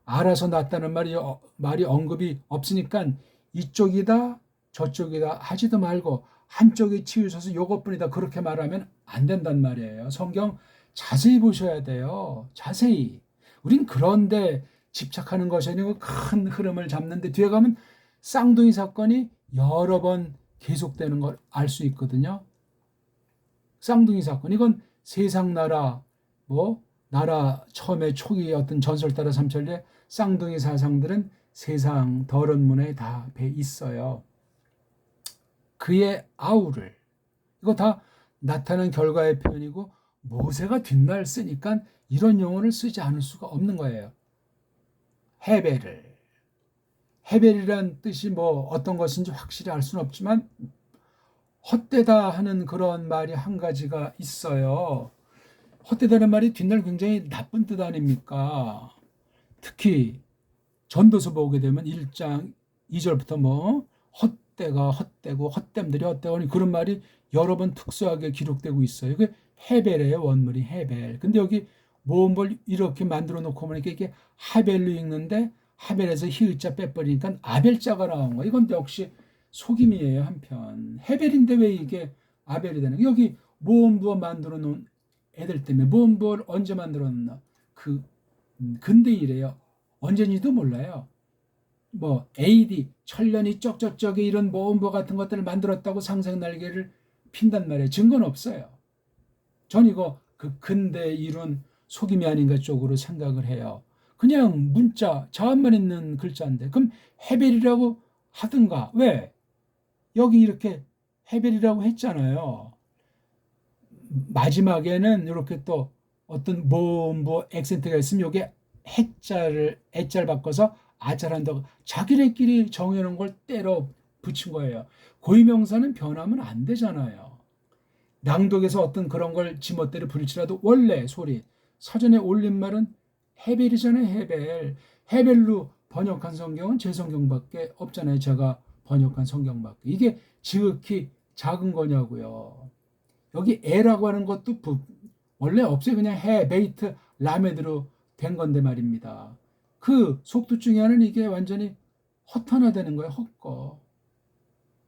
알아서 낳았다는 말이 언급이 없으니까 이쪽이다 저쪽이다 하지도 말고 한쪽이 치우쳐서 요것뿐이다 그렇게 말하면 안 된단 말이에요. 성경 자세히 보셔야 돼요. 자세히. 우린 그런데 집착하는 것이 아니고 큰 흐름을 잡는데 뒤에 가면 쌍둥이 사건이 여러 번 계속되는 걸 알 수 있거든요. 쌍둥이 사건 이건 세상 나라 나라 처음에 초기 어떤 전설 따라 삼천리에 쌍둥이 사상들은 세상 더러운 문에 다 배 있어요. 그의 아우를 이거 다 나타난 결과의 표현이고 모세가 뒷날 쓰니까 이런 용어를 쓰지 않을 수가 없는 거예요. 헤벨이란 뜻이 뭐 어떤 것인지 확실히 알 수는 없지만 헛되다 하는 그런 말이 한 가지가 있어요. 헛되다는 말이 뒷날 굉장히 나쁜 뜻 아닙니까? 특히 전도서 보게 되면 1장 2절부터 뭐 헛되가 헛되고 헛됨들이 헛되고 그런 말이 여러 번 특수하게 기록되고 있어요. 그 헤벨이에요. 원문이 헤벨. 근데 여기 모음을 이렇게 만들어 놓고 보니까 이게 하벨로 읽는데 하벨에서 히읗자 빼버리니까 아벨자가 나온 거예요. 이건 역시 속임이에요. 한편 헤벨인데 왜 이게 아벨이 되는 거예요? 여기 모음부어 만들어 놓은 애들 때문에 모음부어를 언제 만들어 놨나? 근대 이래요. 언제인지도 몰라요. 뭐 AD 천년이 쩍쩍쩍이 이런 모음부어 같은 것들을 만들었다고 상상 날개를 핀단 말이에요. 증거는 없어요. 전 이거 그 근대에 이룬 속임이 아닌가 쪽으로 생각을 해요. 그냥 문자 자음만 있는 글자인데 그럼 헤벨이라고 하든가. 왜? 여기 이렇게 헤벨이라고 했잖아요. 마지막에는 이렇게 또 어떤 모음부 액센트가 있으면 이게 애자를 바꿔서 아자란다고 자기네끼리 정해놓은 걸 때려 붙인 거예요. 고유명사는 변하면 안 되잖아요. 낭독에서 어떤 그런 걸 지멋대로 부릴지라도 원래 소리 사전에 올린 말은 헤벨이잖아요. 헤벨로 번역한 성경은 제 성경밖에 없잖아요. 제가 번역한 성경밖에. 이게 지극히 작은 거냐고요. 여기 에라고 하는 것도 원래 없어요. 그냥 베이트 라메드로 된 건데 말입니다. 그 속뜻 중에 하나는 이게 완전히 헛하나되는 거예요. 헛거.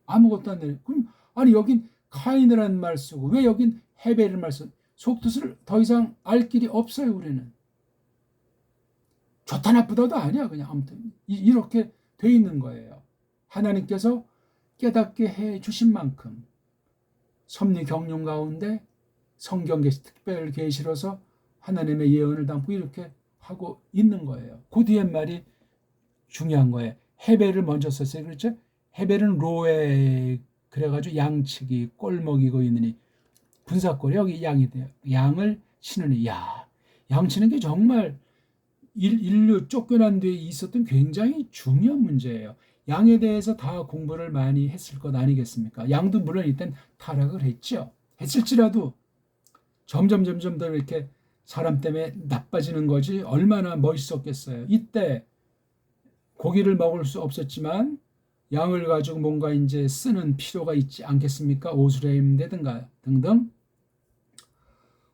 아무것도 안 되는. 그럼 아니 여긴 카인이라는 말 쓰고 왜 여긴 헤벨을 말 쓰고 속뜻을 더 이상 알 길이 없어요. 우리는. 좋다 나쁘다도 아니야. 그냥 아무튼 이렇게 돼 있는 거예요. 하나님께서 깨닫게 해 주신 만큼 섭리 경륜 가운데 성경 계시 특별 계시로서 하나님의 예언을 담고 이렇게 하고 있는 거예요. 그 뒤에 말이 중요한 거예요. 헤벨을 먼저 썼어요. 그렇죠? 헤벨은 로에 그래가지고 양치기 꼴먹이고 있느니 군사꼴이 여기 양이 돼요. 양을 치느니 양 치는 게 정말 인류 쫓겨난 뒤에 있었던 굉장히 중요한 문제예요. 양에 대해서 다 공부를 많이 했을 것 아니겠습니까? 양도 물론 이땐 타락을 했죠. 했을지라도 점점 더 이렇게 사람 때문에 나빠지는 거지 얼마나 멋있었겠어요. 이때 고기를 먹을 수 없었지만 양을 가지고 뭔가 이제 쓰는 필요가 있지 않겠습니까? 옷을 입는다든가 등등.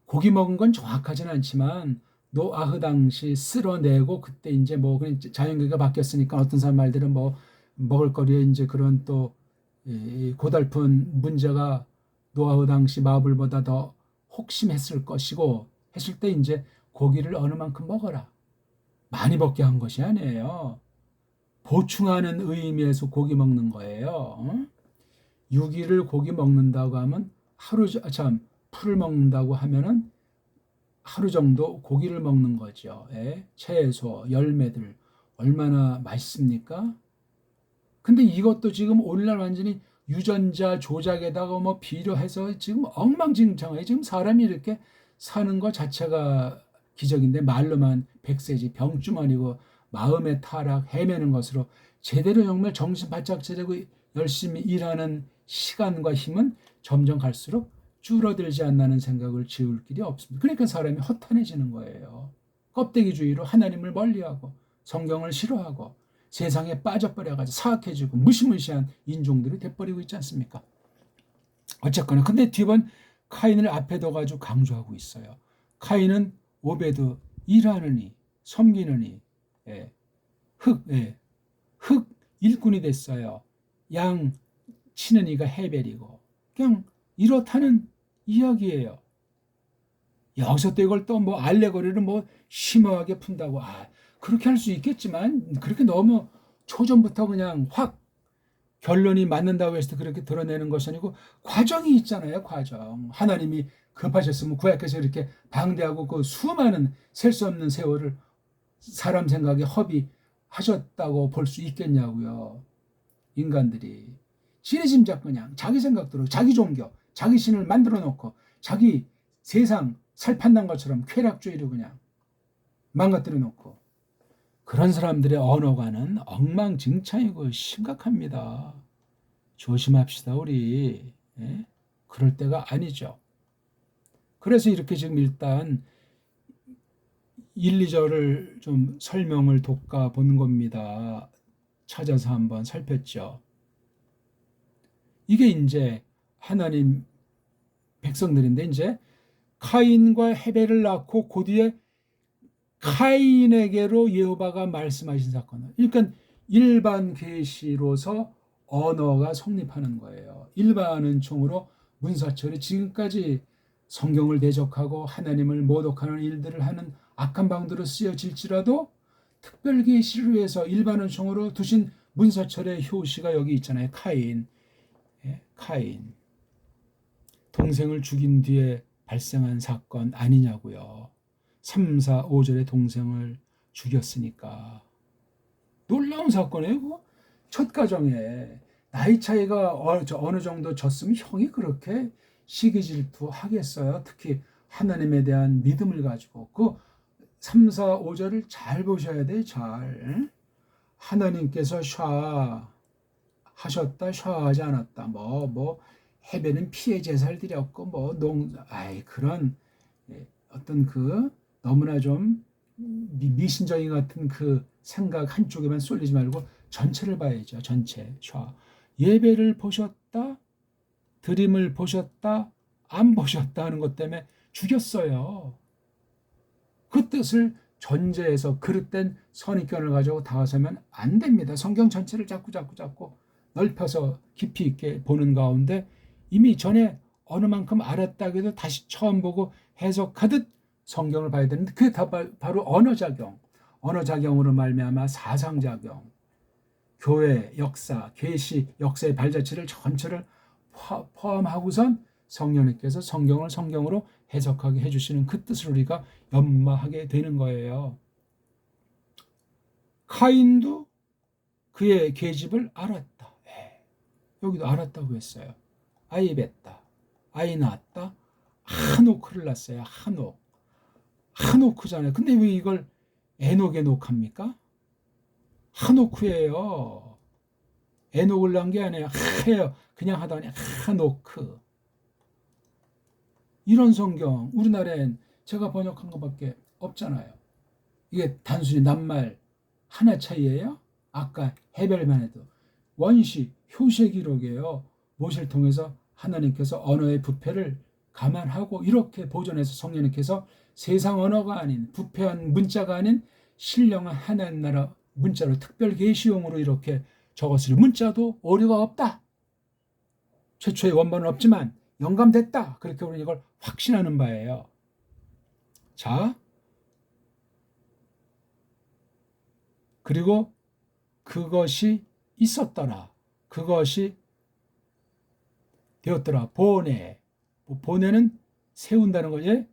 고기 먹은 건 정확하진 않지만 노아흐 당시 쓸어내고 그때 이제 뭐 자연계가 바뀌었으니까 어떤 사람 말들은 뭐 먹을거리에 이제 그런 또 고달픈 문제가 노아흐 당시 마블보다 더 혹심했을 것이고 했을 때 이제 고기를 어느 만큼 먹어라. 많이 먹게 한 것이 아니에요. 보충하는 의미에서 고기 먹는 거예요. 6일을 고기 먹는다고 하면 풀을 먹는다고 하면은 하루 정도 고기를 먹는 거죠. 채소, 열매들 얼마나 맛있습니까? 근데 이것도 지금 오늘날 완전히 유전자 조작에다가 뭐 비료해서 지금 엉망진창이에요. 지금 사람이 이렇게 사는 것 자체가 기적인데 말로만 백세지 병쯤 아니고 마음의 타락 헤매는 것으로 제대로 정말 정신 바짝 차리고 열심히 일하는 시간과 힘은 점점 갈수록 줄어들지 않나는 생각을 지울 길이 없습니다. 그러니까 사람이 허탄해지는 거예요. 껍데기주의로 하나님을 멀리하고 성경을 싫어하고 세상에 빠져버려가지고 사악해지고 무시무시한 인종들이 돼버리고 있지 않습니까? 어쨌거나 근데 뒤번 카인을 앞에 둬가지고 강조하고 있어요. 카인은 오베드 일하느니 섬기느니 예, 예, 흙 일꾼이 됐어요. 양 치는 이가 헤벨이고 그냥 이렇다는 이야기예요. 여기서 또 이걸 또 뭐 알레고리를 뭐 심오하게 푼다고 그렇게 할 수 있겠지만 그렇게 너무 초전부터 그냥 확 결론이 맞는다고 해서 그렇게 드러내는 것이 아니고 과정이 있잖아요. 과정. 하나님이 급하셨으면 구약에서 이렇게 방대하고 그 수많은 셀 수 없는 세월을 사람 생각에 허비하셨다고 볼 수 있겠냐고요. 인간들이 지리짐작 그냥 자기 생각대로 자기 종교 자기 신을 만들어 놓고 자기 세상 살판난 것처럼 쾌락주의로 그냥 망가뜨려 놓고 그런 사람들의 언어가는 엉망진창이고 심각합니다. 조심합시다 우리. 예? 그럴 때가 아니죠. 그래서 이렇게 지금 일단 1, 2절을 좀 설명을 돋가 보는 겁니다. 찾아서 한번 살폈죠. 이게 이제 하나님 백성들인데 이제 카인과 헤벨을 낳고 그 뒤에 카인에게로 여호와가 말씀하신 사건을 그러니까 일반 계시로서 언어가 성립하는 거예요. 일반은 총으로 문사철이 지금까지 성경을 대적하고 하나님을 모독하는 일들을 하는 악한 방도로 쓰여질지라도 특별 계시를 위해서 일반은 총으로 두신 문사철의 효시가 여기 있잖아요. 카인. 카인. 동생을 죽인 뒤에 발생한 사건 아니냐고요. 3, 4, 5절에 동생을 죽였으니까. 놀라운 사건이에요. 첫 가정에 나이 차이가 어느 정도 졌으면 형이 그렇게 시기 질투하겠어요. 특히 하나님에 대한 믿음을 가지고. 그 3, 4, 5절을 잘 보셔야 돼. 잘. 하나님께서 하셨다, 하지 않았다. 헤벨은 피해 제사를 드렸고, 그런 어떤 너무나 좀 미신적인 같은 그 생각 한쪽에만 쏠리지 말고 전체를 봐야죠. 전체. 예배를 보셨다, 드림을 보셨다, 안 보셨다 하는 것 때문에 죽였어요. 그 뜻을 전제해서 그릇된 선입견을 가지고 다가서면 안 됩니다. 성경 전체를 자꾸 넓혀서 깊이 있게 보는 가운데 이미 전에 어느 만큼 알았다고 해도 다시 처음 보고 해석하듯 성경을 봐야 되는데 그게 다 바로 언어작용으로 말미암아 사상작용, 교회 역사, 계시 역사의 발자취를 전체를 포함하고선 성령님께서 성경을 성경으로 해석하게 해주시는 그 뜻을 우리가 연마하게 되는 거예요. 카인도 그의 계집을 알았다. 여기도 알았다고 했어요. 아이 뱉다. 아이 낳았다. 하노크를 낳았어요. 하노크잖아요. 근데 왜 이걸 에녹합니까? 하노크예요. 에녹을 낳은 게 아니에요. 그냥 하다니 하노크. 이런 성경 우리나라엔 제가 번역한 것밖에 없잖아요. 이게 단순히 낱말 하나 차이예요? 아까 헤벨만 해도 원시 효시의 기록이에요. 모세를 통해서 하나님께서 언어의 부패를 감안하고 이렇게 보존해서 성령님께서 세상 언어가 아닌 부패한 문자가 아닌 신령한 하나님 나라 문자로 특별 계시용으로 이렇게 적었으니 문자도 오류가 없다. 최초의 원본은 없지만 영감됐다. 그렇게 우리는 이걸 확신하는 바예요. 자, 그리고 그것이 있었더라. 그것이 되었더라. 보내는 세운다는 거지.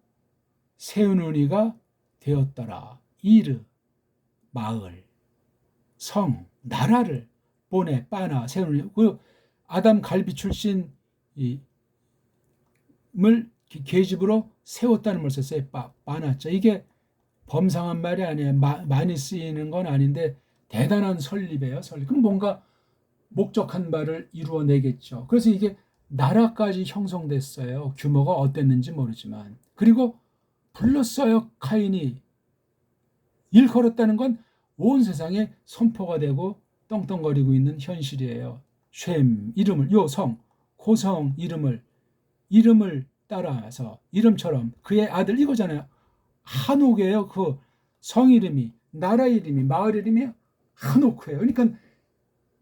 세우는 이가 되었더라. 이르, 마을, 성, 나라를 빠나 세우는 그 아담 갈비 출신 을 계집으로 세웠다는 걸 썼어요. 빠나자. 이게 범상한 말이 아니에요. 많이 쓰이는 건 아닌데 대단한 설립이에요. 설립. 그럼 뭔가 목적한 바를 이루어내겠죠. 그래서 이게 나라까지 형성됐어요. 규모가 어땠는지 모르지만. 그리고 불렀어요. 카인이. 일컬었다는 건 온 세상에 선포가 되고 떵떵거리고 있는 현실이에요. 쉔 이름을, 요 성, 고성 이름을 이름을 따라서 이름처럼 그의 아들 이거잖아요. 한옥이에요. 그 성 이름이, 나라 이름이, 마을 이름이 한옥이에요. 그러니까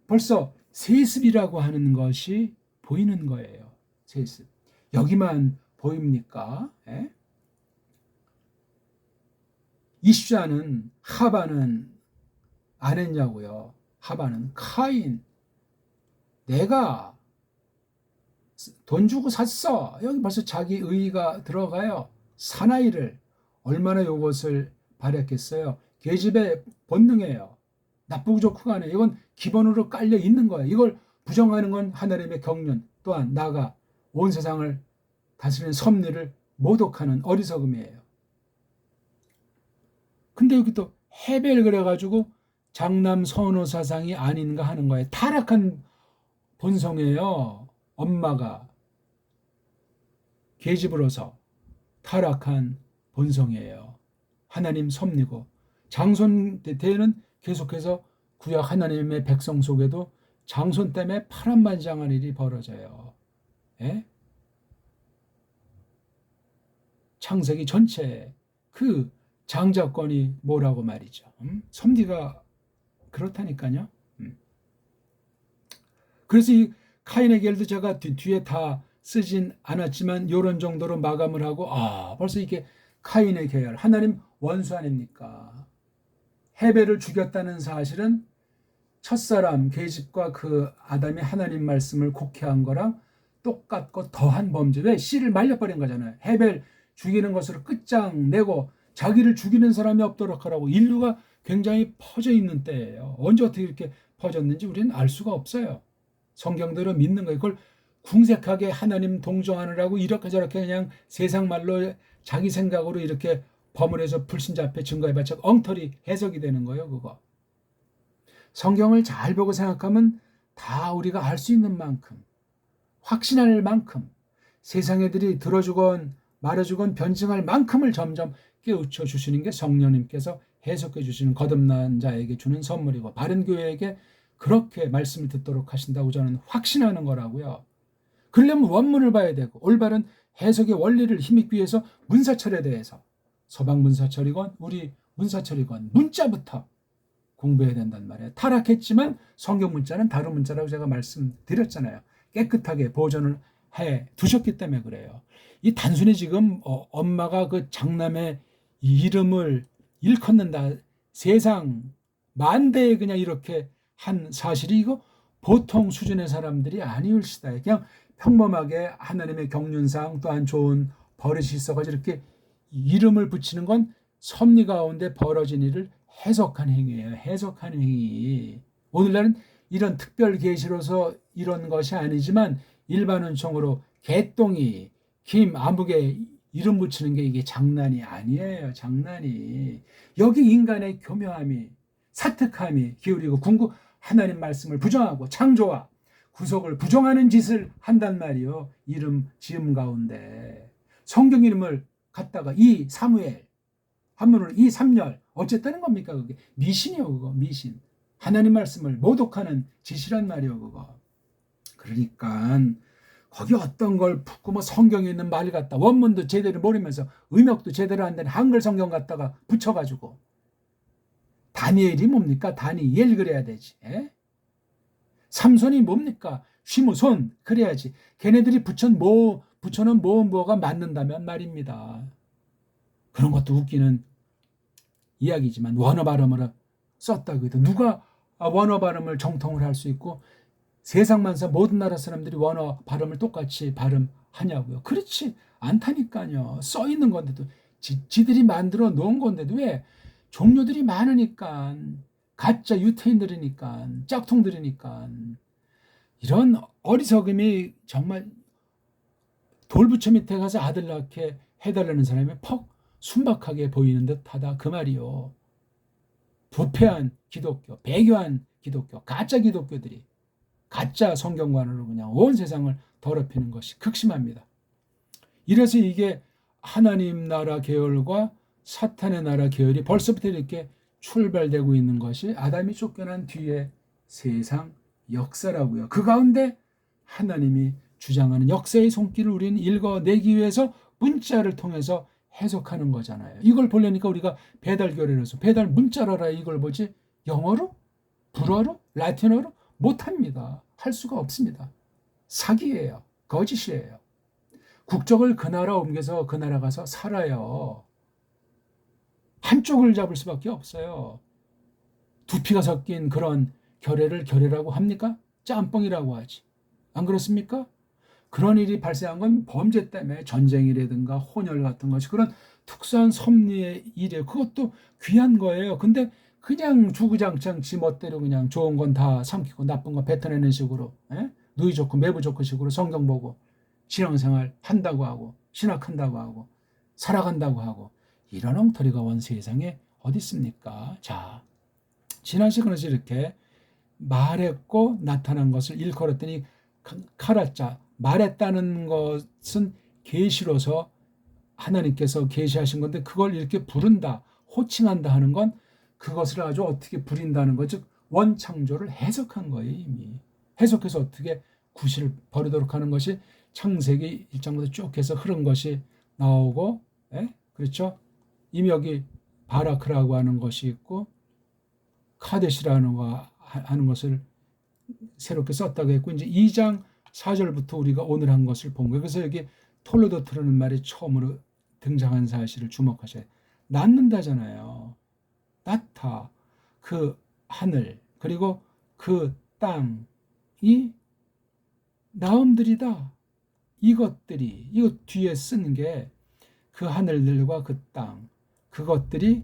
벌써 세습이라고 하는 것이 보이는 거예요. 세습. 여기만 보입니까? 예? 이슈자는 하바는 안 했냐고요. 하바는 카인, 내가 돈 주고 샀어. 여기 벌써 자기 의의가 들어가요. 사나이를 얼마나 요것을 바랬겠어요. 계집의 본능이에요. 나쁘고 좋고 간에 이건 기본으로 깔려 있는 거예요. 이걸 부정하는 건 하나님의 경륜, 또한 나가 온 세상을 다스리는 섭리를 모독하는 어리석음이에요. 근데 여기 또 헤벨 그래가지고 장남 선호 사상이 아닌가 하는 거예요. 타락한 본성이에요. 엄마가 계집으로서 타락한 본성이에요. 하나님 섭리고 장손 때에는 계속해서 구약 하나님의 백성 속에도 장손 때문에 파란만장한 일이 벌어져요. 예? 창세기 전체 그 장자권이 뭐라고 말이죠. 섭리가 그렇다니까요. 그래서 이 카인의 계열도 제가 뒤에 다 쓰진 않았지만 이런 정도로 마감을 하고 벌써 이게 카인의 계열, 하나님 원수 아닙니까? 헤벨을 죽였다는 사실은 첫사람 계집과 그 아담이 하나님 말씀을 곡해한 거랑 똑같고 더한 범죄. 왜? 씨를 말려버린 거잖아요. 헤벨 죽이는 것으로 끝장내고 자기를 죽이는 사람이 없도록 하라고. 인류가 굉장히 퍼져 있는 때예요. 언제 어떻게 이렇게 퍼졌는지 우리는 알 수가 없어요. 성경대로 믿는 거예요. 그걸 궁색하게 하나님 동정하느라고 이렇게 저렇게 그냥 세상 말로 자기 생각으로 이렇게 버무려서 불신자 앞에 증거해 바쳐 엉터리 해석이 되는 거예요. 그거. 성경을 잘 보고 생각하면 다 우리가 알 수 있는 만큼, 확신할 만큼, 세상 애들이 들어주건 말해주건 변증할 만큼을 점점 깨우쳐 주시는 게 성령님께서 해석해 주시는 거듭난 자에게 주는 선물이고, 바른 교회에게 그렇게 말씀을 듣도록 하신다고 저는 확신하는 거라고요. 그러려면 원문을 봐야 되고, 올바른 해석의 원리를 힘입기 위해서 문사철에 대해서 서방 문사철이건 우리 문사철이건 문자부터 공부해야 된단 말이에요. 타락했지만 성경 문자는 다른 문자라고 제가 말씀드렸잖아요. 깨끗하게 보존을 해 두셨기 때문에 그래요. 이 단순히 지금 엄마가 그 장남의 이름을 일컫는다, 세상 만대에 그냥 이렇게 한 사실이 이거 보통 수준의 사람들이 아니올시다. 그냥 평범하게 하나님의 경륜상 또한 좋은 버릇이 있어가지고 이렇게 이름을 붙이는 건 섭리 가운데 벌어진 일을 해석한 행위예요. 해석한 행위. 오늘날은 이런 특별 계시로서 이런 것이 아니지만 일반 은총으로 개똥이, 김, 아무개 이름 붙이는 게 이게 장난이 아니에요. 장난이. 여기 인간의 교묘함이, 사특함이 기울이고 하나님 말씀을 부정하고 창조와 구속을 부정하는 짓을 한단 말이요. 이름 지음 가운데 성경 이름을 갖다가 이 사무엘, 한문으로 이 삼열 어쨌다는 겁니까? 그게 미신이요. 그거 미신. 하나님 말씀을 모독하는 짓이란 말이요. 그거. 그러니까 거기 어떤 걸 붓고 뭐 성경에 있는 말 갖다 원문도 제대로 모르면서 의역도 제대로 안 되는 한글 성경 갖다가 붙여가지고 다니엘이 뭡니까? 다니엘 그래야 되지. 에? 삼손이 뭡니까? 쉬무손 그래야지. 걔네들이 붙여놓은 뭐가 맞는다면 말입니다. 그런 것도 웃기는 이야기지만 원어 발음으로 썼다고 해도 누가 원어 발음을 정통을 할 수 있고 세상 만사 모든 나라 사람들이 원어 발음을 똑같이 발음하냐고요. 그렇지 않다니까요. 써 있는 건데도 지들이 만들어 놓은 건데도 왜 종류들이 많으니까 가짜 유태인들이니까 짝퉁들이니까 이런 어리석음이 정말 돌부처 밑에 가서 아들 낳게 해달라는 사람이 퍽 순박하게 보이는 듯하다 그 말이요. 부패한 기독교, 배교한 기독교, 가짜 기독교들이 가짜 성경관으로 그냥 온 세상을 더럽히는 것이 극심합니다. 이래서 이게 하나님 나라 계열과 사탄의 나라 계열이 벌써부터 이렇게 출발되고 있는 것이 아담이 쫓겨난 뒤에 세상 역사라고요. 그 가운데 하나님이 주장하는 역사의 손길을 우리는 읽어내기 위해서 문자를 통해서 해석하는 거잖아요. 이걸 보려니까 우리가 배달 교례로서 배달 문자로 알아야 이걸 보지 영어로? 불어로? 라틴어로? 못합니다. 할 수가 없습니다. 사기예요. 거짓이에요. 국적을 그 나라 옮겨서 그 나라 가서 살아요. 한쪽을 잡을 수밖에 없어요. 두피가 섞인 그런 결례를 결례라고 합니까? 짬뽕이라고 하지. 안 그렇습니까? 그런 일이 발생한 건 범죄 때문에 전쟁이라든가 혼혈 같은 것이 그런 특수한 섭리의 일이에요. 그것도 귀한 거예요. 근데 그냥 주구장창 지 멋대로 그냥 좋은 건 다 삼키고 나쁜 건 뱉어내는 식으로 누이 좋고 매부 좋고 식으로 성경 보고 신앙생활 한다고 하고 신학한다고 하고 살아간다고 하고 이런 엉터리가 온 세상에 어디 있습니까? 자, 지난 시간에서 이렇게 말했고 나타난 것을 일컬었더니 카라자 말했다는 것은 계시로서 하나님께서 계시하신 건데 그걸 이렇게 부른다 호칭한다 하는 건 그것을 아주 어떻게 부린다는 것, 즉 원창조를 해석한 거예요. 이미 해석해서 어떻게 구실을 버리도록 하는 것이 창세기 1장부터 쭉 해서 흐른 것이 나오고 그렇죠? 이미 여기 바라크라고 하는 것이 있고 카데시라는 거 하는 것을 새롭게 썼다고 했고 이제 2장 4절부터 우리가 오늘 한 것을 본 거예요. 그래서 여기 톨로도트라는 말이 처음으로 등장한 사실을 주목하셔야 돼요. 낳는다잖아요. 낳다. 그 하늘 그리고 그 땅이 나음들이다. 이것들이 이거 뒤에 쓴 게 그 하늘들과 그 땅 그것들이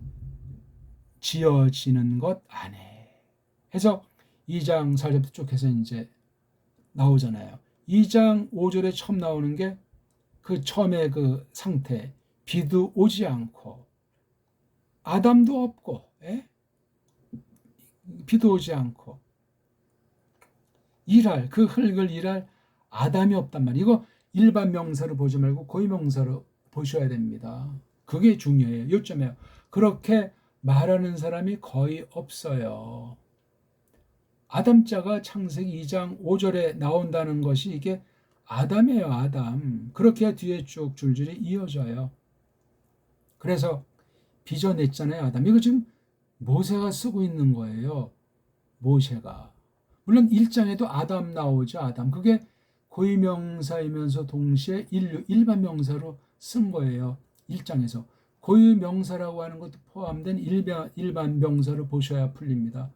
지어지는 것 안에 해서 2장 4절부터 쭉 해서 이제 나오잖아요. 2장 5절에 처음 나오는 게 그 처음에 그 상태 비도 오지 않고 아담도 없고 비도 오지 않고 일할 그 흙을 일할 아담이 없단 말이에요. 이거 일반 명사로 보지 말고 고유명사로 보셔야 됩니다. 그게 중요해요. 요점이에요. 그렇게 말하는 사람이 거의 없어요. 아담자가 창세기 2장 5절에 나온다는 것이 이게 아담이에요. 아담. 그렇게 뒤에 쭉 줄줄이 이어져요. 그래서 빚어냈잖아요. 아담. 이거 지금 모세가 쓰고 있는 거예요. 모세가. 물론 1장에도 아담 나오죠. 아담. 그게 고유명사이면서 동시에 일반 명사로 쓴 거예요. 1장에서. 고유명사라고 하는 것도 포함된 일반 명사를 보셔야 풀립니다.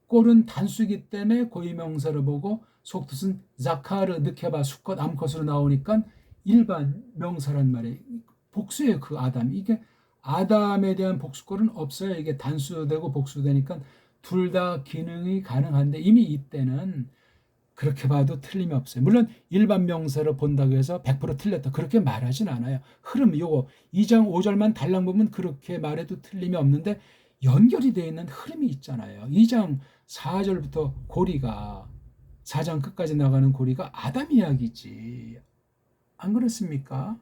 꼴은 단수이기 때문에 고유명사를 보고 속뜻은 자카르, 느케바, 수컷, 암컷으로 나오니까 일반 명사란 말이에요. 복수예요. 그 아담. 이게 아담에 대한 복수꼴은 없어요. 이게 단수되고 복수되니까 둘 다 기능이 가능한데 이미 이때는 그렇게 봐도 틀림이 없어요. 물론 일반 명사로 본다고 해서 100% 틀렸다. 그렇게 말하진 않아요. 흐름 요거 2장 5절만 달랑 보면 그렇게 말해도 틀림이 없는데 연결이 되어 있는 흐름이 있잖아요. 2장 4절부터 고리가 4장 끝까지 나가는 고리가 아담 이야기지. 안 그렇습니까?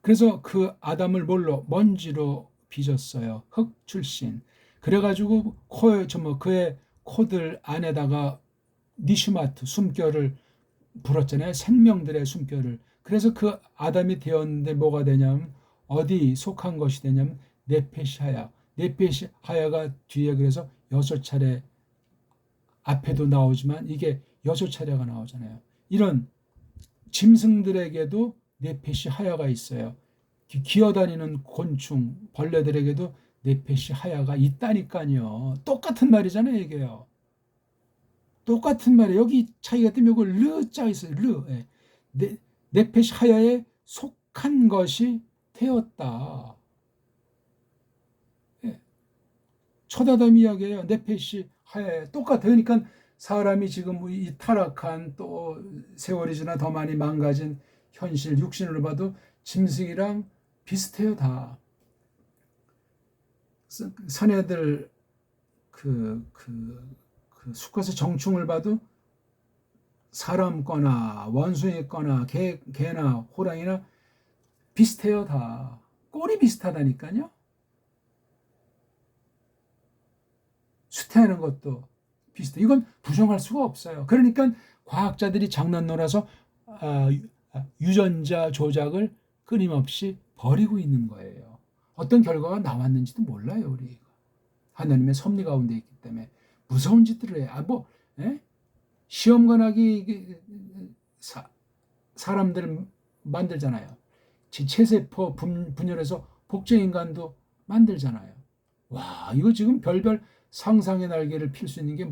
그래서 그 아담을 뭘로? 먼지로 빚었어요. 흙 출신. 그래가지고 그의 코들 안에다가 니슈마트 숨결을 불었잖아요. 생명들의 숨결을. 그래서 그 아담이 되었는데 뭐가 되냐면 어디 속한 것이 되냐면 네페시하야. 네페시하야가 뒤에 그래서 6차례 앞에도 나오지만 이게 6차례가 나오잖아요. 이런 짐승들에게도 네페시하야가 있어요. 기어다니는 곤충, 벌레들에게도 네페시하야가 있다니까요. 똑같은 말이잖아요, 이게요. 똑같은 말이에요. 여기 차이가 때문에 이거 르자 있어요. 르. 네페시하야에 속한 것이 되었다. 첫아담 이야기예요. 네페시하야에 똑같아요. 그러니까 사람이 지금 이 타락한 또 세월이 지나 더 많이 망가진 현실 육신으로 봐도 짐승이랑 비슷해요. 다. 사내들 수컷의 정충을 봐도 사람 거나 원숭이 거나 개나 호랑이나 비슷해요. 다. 꼴이 비슷하다니까요. 수태하는 것도 비슷해. 이건 부정할 수가 없어요. 그러니까 과학자들이 장난 놀아서 유전자 조작을 끊임없이 벌이고 있는 거예요. 어떤 결과가 나왔는지도 몰라요. 우리가 하나님의 섭리 가운데 있기 때문에 무서운 짓들을 해요. 시험관하기 사람들 만들잖아요. 체세포 분열해서 복제인간도 만들잖아요. 와, 이거 지금 별별 상상의 날개를 필 수 있는 게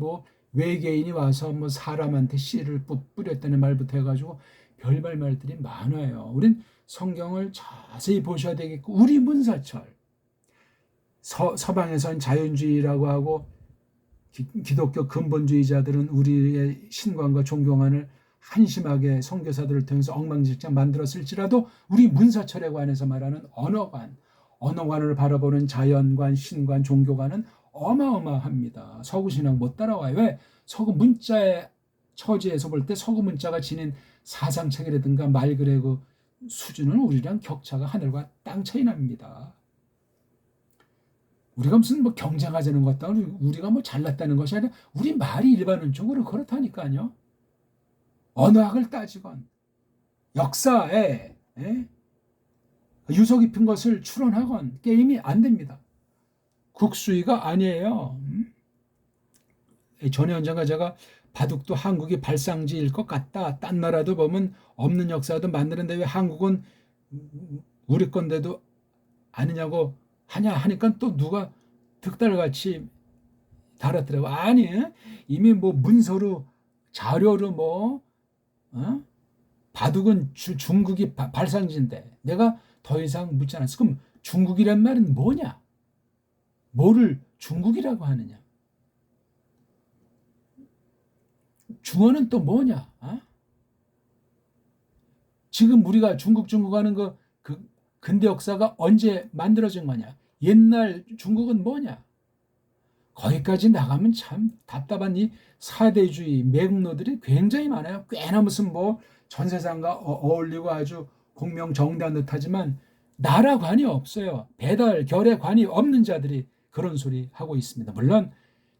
외계인이 와서 사람한테 씨를 뿌렸다는 말부터 해가지고 별별 말들이 많아요. 우린 성경을 자세히 보셔야 되겠고, 우리 문사철 서방에선 자연주의라고 하고 기독교 근본주의자들은 우리의 신관과 존경안을 한심하게 선교사들을 통해서 엉망진창 만들었을지라도 우리 문사철에 관해서 말하는 언어관을 바라보는 자연관, 신관, 종교관은 어마어마합니다. 서구신앙 못 따라와요. 왜? 서구 문자의 처지에서 볼 때 서구 문자가 지닌 사상체계라든가 말그레그 수준은 우리랑 격차가 하늘과 땅 차이 납니다. 우리가 무슨 경쟁하자는 것도 아니고 우리가 잘났다는 것이 아니라 우리 말이 일반론적으로 그렇다니까요. 언어학을 따지건 역사에 유서 깊은 것을 추론하건 게임이 안 됩니다. 국수위가 아니에요. 전에 언젠가 제가 바둑도 한국이 발상지일 것 같다. 딴 나라도 보면 없는 역사도 만드는데 왜 한국은 우리 건데도 아니냐고 하냐 하니까 또 누가 득달같이 달았더라고. 아니, 이미 문서로 자료로 바둑은 중국이 발상지인데 내가 더 이상 묻지 않았어. 그럼 중국이란 말은 뭐냐? 뭐를 중국이라고 하느냐? 중어는 또 뭐냐? 지금 우리가 중국 하는 그 근대 역사가 언제 만들어진 거냐? 옛날 중국은 뭐냐? 거기까지 나가면 참 답답한 이 사대주의 매국노들이 굉장히 많아요. 꽤나 무슨 전 세상과 어울리고 아주 공명정대한 듯하지만 나라관이 없어요. 배달 결의관이 없는 자들이 그런 소리 하고 있습니다. 물론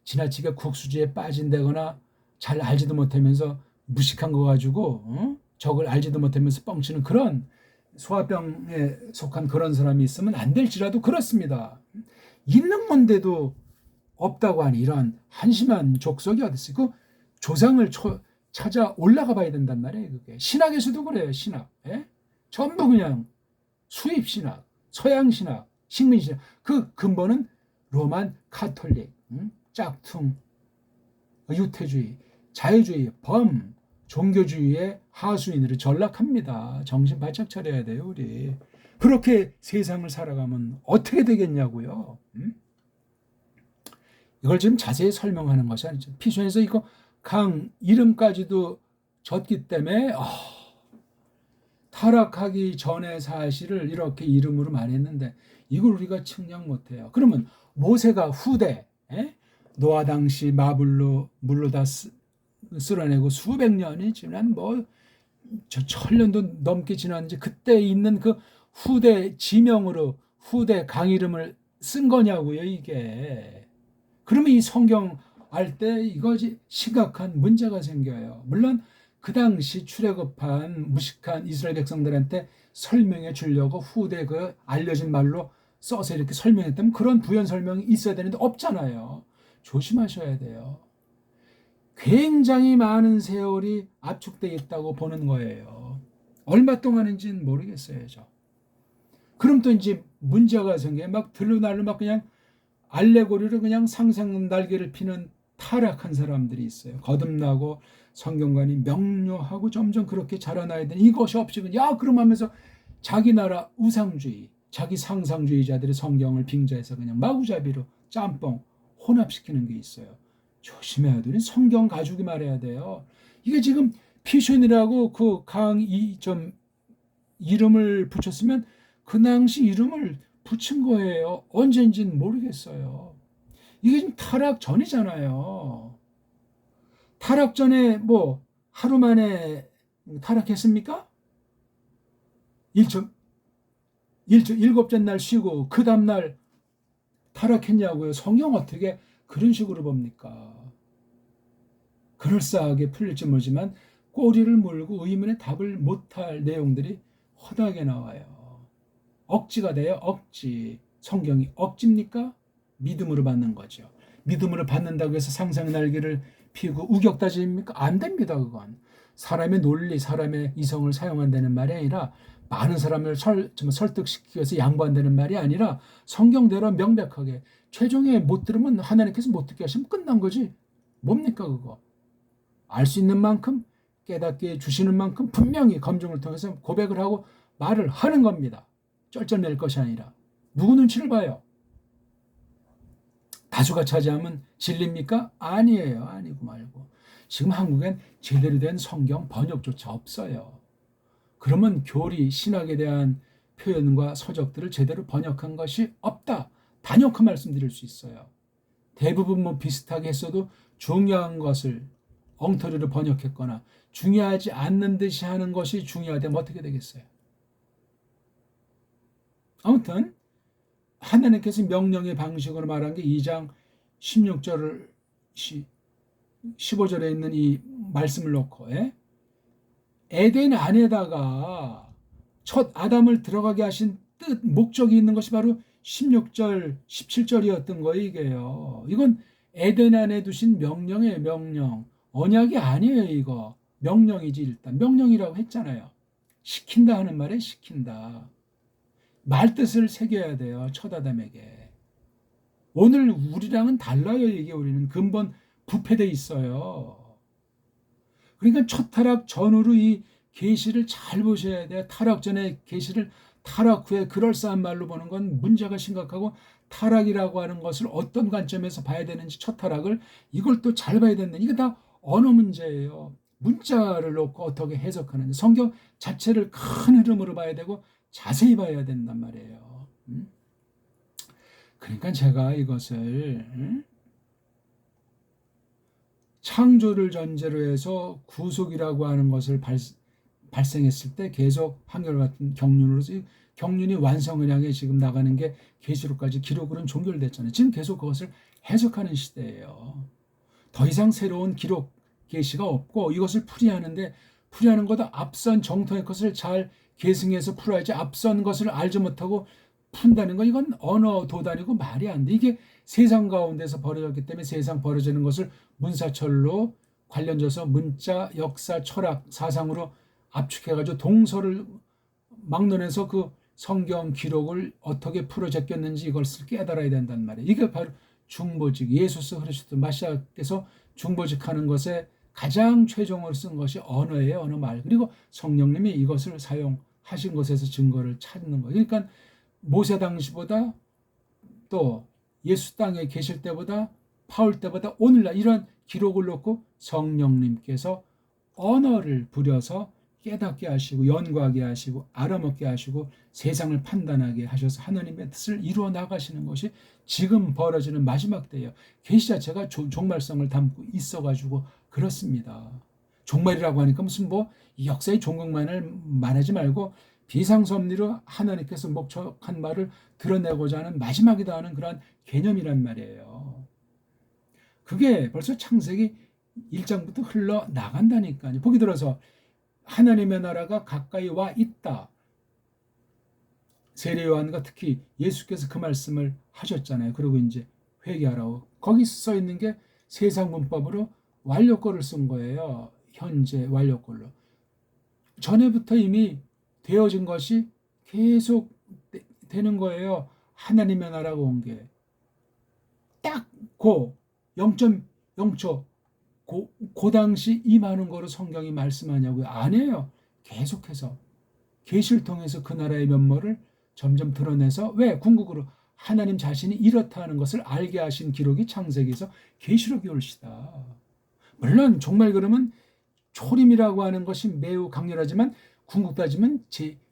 지나치게 국수지에 빠진다거나 잘 알지도 못하면서 무식한 거 가지고 적을 알지도 못하면서 뻥치는 그런 소화병에 속한 그런 사람이 있으면 안 될지라도 그렇습니다. 있는 건데도 없다고 하니 이런 한심한 족속이 어디 있어요? 그 조상을 찾아 올라가 봐야 된단 말이에요. 그게 신학에서도 그래요. 신학 전부 그냥 수입 신학, 서양 신학, 식민 신학. 그 근본은 로만 카톨릭, 짝퉁, 유태주의, 자유주의, 종교주의의 하수인으로 전락합니다. 정신 바짝 차려야 돼요, 우리. 그렇게 세상을 살아가면 어떻게 되겠냐고요. 이걸 지금 자세히 설명하는 것이 아니죠. 피션에서 이거 강 이름까지도 졌기 때문에 타락하기 전의 사실을 이렇게 이름으로 말했는데 이걸 우리가 측량 못해요. 그러면 모세가 후대 노아 당시 물로 다 쓸어내고 수백 년이 지난 천년도 넘게 지났는지 그때 있는 그 후대 지명으로 후대 강 이름을 쓴 거냐고요, 이게. 그러면 이 성경 알 때 이거지 심각한 문제가 생겨요. 물론 그 당시 출애굽한 무식한 이스라엘 백성들한테 설명해 주려고 후대 그 알려진 말로 써서 이렇게 설명했다면 그런 부연 설명이 있어야 되는데 없잖아요. 조심하셔야 돼요. 굉장히 많은 세월이 압축되어 있다고 보는 거예요. 얼마 동안인지는 모르겠어요. 그럼 또 이제 문제가 생겨요. 들러날로 그냥 알레고리로 그냥 상상 날개를 피는 타락한 사람들이 있어요. 거듭나고 성경관이 명료하고 점점 그렇게 자라나야 되는 이것이 없이 그럼 하면서 자기 나라 우상주의, 자기 상상주의자들의 성경을 빙자해서 그냥 마구잡이로 짬뽕 혼합시키는 게 있어요. 조심해야 돼요. 성경 가지고 말해야 돼요. 이게 지금 피션이라고 그 이름을 붙였으면 그 당시 이름을 붙인 거예요. 언제인지는 모르겠어요. 이게 지금 타락 전이잖아요. 타락 전에 하루 만에 타락했습니까? 일곱째 날 쉬고 그 다음날 타락했냐고요. 성경 어떻게 그런 식으로 봅니까? 그럴싸하게 풀릴지 모르지만 꼬리를 물고 의문의 답을 못할 내용들이 허다하게 나와요. 억지가 돼요. 억지. 성경이 억지입니까? 믿음으로 받는 거죠. 믿음으로 받는다고 해서 상상의 날개를 피고 우격다짐입니까? 안 됩니다. 그건 사람의 논리, 사람의 이성을 사용한다는 말이 아니라 많은 사람을 설득시키기 위해서 양보한다는 말이 아니라 성경대로 명백하게 최종에 못 들으면 하나님께서 못 듣게 하시면 끝난 거지. 뭡니까 그거? 알 수 있는 만큼 깨닫게 해주시는 만큼 분명히 검증을 통해서 고백을 하고 말을 하는 겁니다. 쩔쩔맬 것이 아니라. 누구 눈치를 봐요? 다수가 차지하면 진리입니까? 아니에요. 아니고 말고. 지금 한국엔 제대로 된 성경 번역조차 없어요. 그러면 교리, 신학에 대한 표현과 서적들을 제대로 번역한 것이 없다. 단연코 말씀드릴 수 있어요. 대부분 뭐 비슷하게 했어도 중요한 것을 엉터리로 번역했거나 중요하지 않는 듯이 하는 것이 중요하다면 어떻게 되겠어요? 아무튼 하나님께서 명령의 방식으로 말한 게 2장 16절 15절에 있는 이 말씀을 놓고 에덴 안에다가 첫 아담을 들어가게 하신 뜻, 목적이 있는 것이 바로 16절, 17절이었던 거예요. 이게요. 이건 에덴 안에 두신 명령이에요. 명령. 언약이 아니에요. 이거. 명령이지 일단. 명령이라고 했잖아요. 시킨다 하는 말에 시킨다. 말뜻을 새겨야 돼요. 첫 아담에게. 오늘 우리랑은 달라요. 이게 우리는 근본 부패돼 있어요. 그러니까 첫 타락 전후로 이 계시를 잘 보셔야 돼요. 타락 전에 계시를 타락 후에 그럴싸한 말로 보는 건 문제가 심각하고 타락이라고 하는 것을 어떤 관점에서 봐야 되는지 첫 타락을 이걸 또 잘 봐야 된다. 이게 다 언어 문제예요. 문자를 놓고 어떻게 해석하는지 성경 자체를 큰 흐름으로 봐야 되고 자세히 봐야 된단 말이에요. 그러니까 제가 이것을 창조를 전제로 해서 구속이라고 하는 것을 발생했을 때 계속 한결같은 경륜으로서 경륜이 완성을 향해 지금 나가는 게 계시록까지 기록으로는 종결됐잖아요. 지금 계속 그것을 해석하는 시대예요. 더 이상 새로운 기록 계시가 없고 이것을 풀이하는데 풀이하는 것도 앞선 정통의 것을 잘 계승해서 풀어야지 앞선 것을 알지 못하고 푼다는 건 이건 언어 도단이고 말이 안 돼. 이게 세상 가운데서 벌어졌기 때문에 세상 벌어지는 것을 문사철로 관련져서 문자, 역사, 철학, 사상으로 압축해가지고 동서를 막론해서 그 성경 기록을 어떻게 풀어 제꼈는지 이것을 깨달아야 된단 말이에요. 이게 바로 중보직, 예수 그리스도 마시아께서 중보직하는 것에 가장 최종으로 쓴 것이 언어예요. 언어 말. 그리고 성령님이 이것을 사용하신 것에서 증거를 찾는 거예요. 그러니까 모세 당시보다 또 예수 땅에 계실 때보다 파울 때보다 오늘날 이런 기록을 놓고 성령님께서 언어를 부려서 깨닫게 하시고 연구하게 하시고 알아먹게 하시고 세상을 판단하게 하셔서 하나님의 뜻을 이루어 나가시는 것이 지금 벌어지는 마지막 때예요. 계시 자체가 종말성을 담고 있어가지고 그렇습니다. 종말이라고 하니까 무슨 뭐 역사의 종국만을 말하지 말고 비상섭리로 하나님께서 목적한 말을 드러내고자 하는 마지막이다 하는 그런 개념이란 말이에요. 그게 벌써 창세기 1장부터 흘러나간다니까요. 보기 들어서 하나님의 나라가 가까이 와 있다. 세례 요한과 특히 예수께서 그 말씀을 하셨잖아요. 그리고 이제 회개하라고. 거기 써 있는 게 세상 문법으로 완료꼴을 쓴 거예요. 현재 완료꼴로. 전에부터 이미 되어진 것이 계속 되는 거예요. 하나님의 나라가 온 게. 딱 고 0.0초 그 당시 임하는 거로 성경이 말씀하냐고요. 아니에요. 계속해서 계시를 통해서 그 나라의 면모를 점점 드러내서 왜 궁극으로 하나님 자신이 이렇다 하는 것을 알게 하신 기록이 창세기에서 계시록이 올시다. 물론 종말 그러면 초림이라고 하는 것이 매우 강렬하지만 궁극 따지면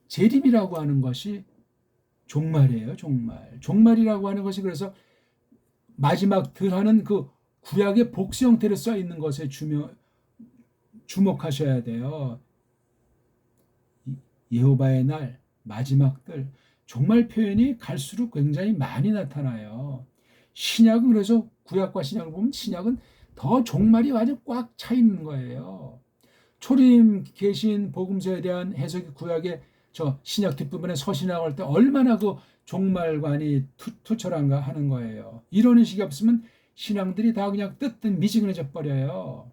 재림이라고 하는 것이 종말이에요. 종말이라고 하는 것이 그래서 마지막 들하는 그 구약의 복수 형태로 써 있는 것에 주목하셔야 돼요. 예호바의 날, 마지막들, 종말 표현이 갈수록 굉장히 많이 나타나요. 신약은 그래서 구약과 신약을 보면 신약은 더 종말이 아주 꽉 차 있는 거예요. 초림 계신 복음서에 대한 해석이 구약의 저 신약 뒷부분에 서신하고 할 때 얼마나 그 종말관이 투철한가 하는 거예요. 이런 의식이 없으면 신앙들이 다 그냥 뜨뜻 미지근해져 버려요.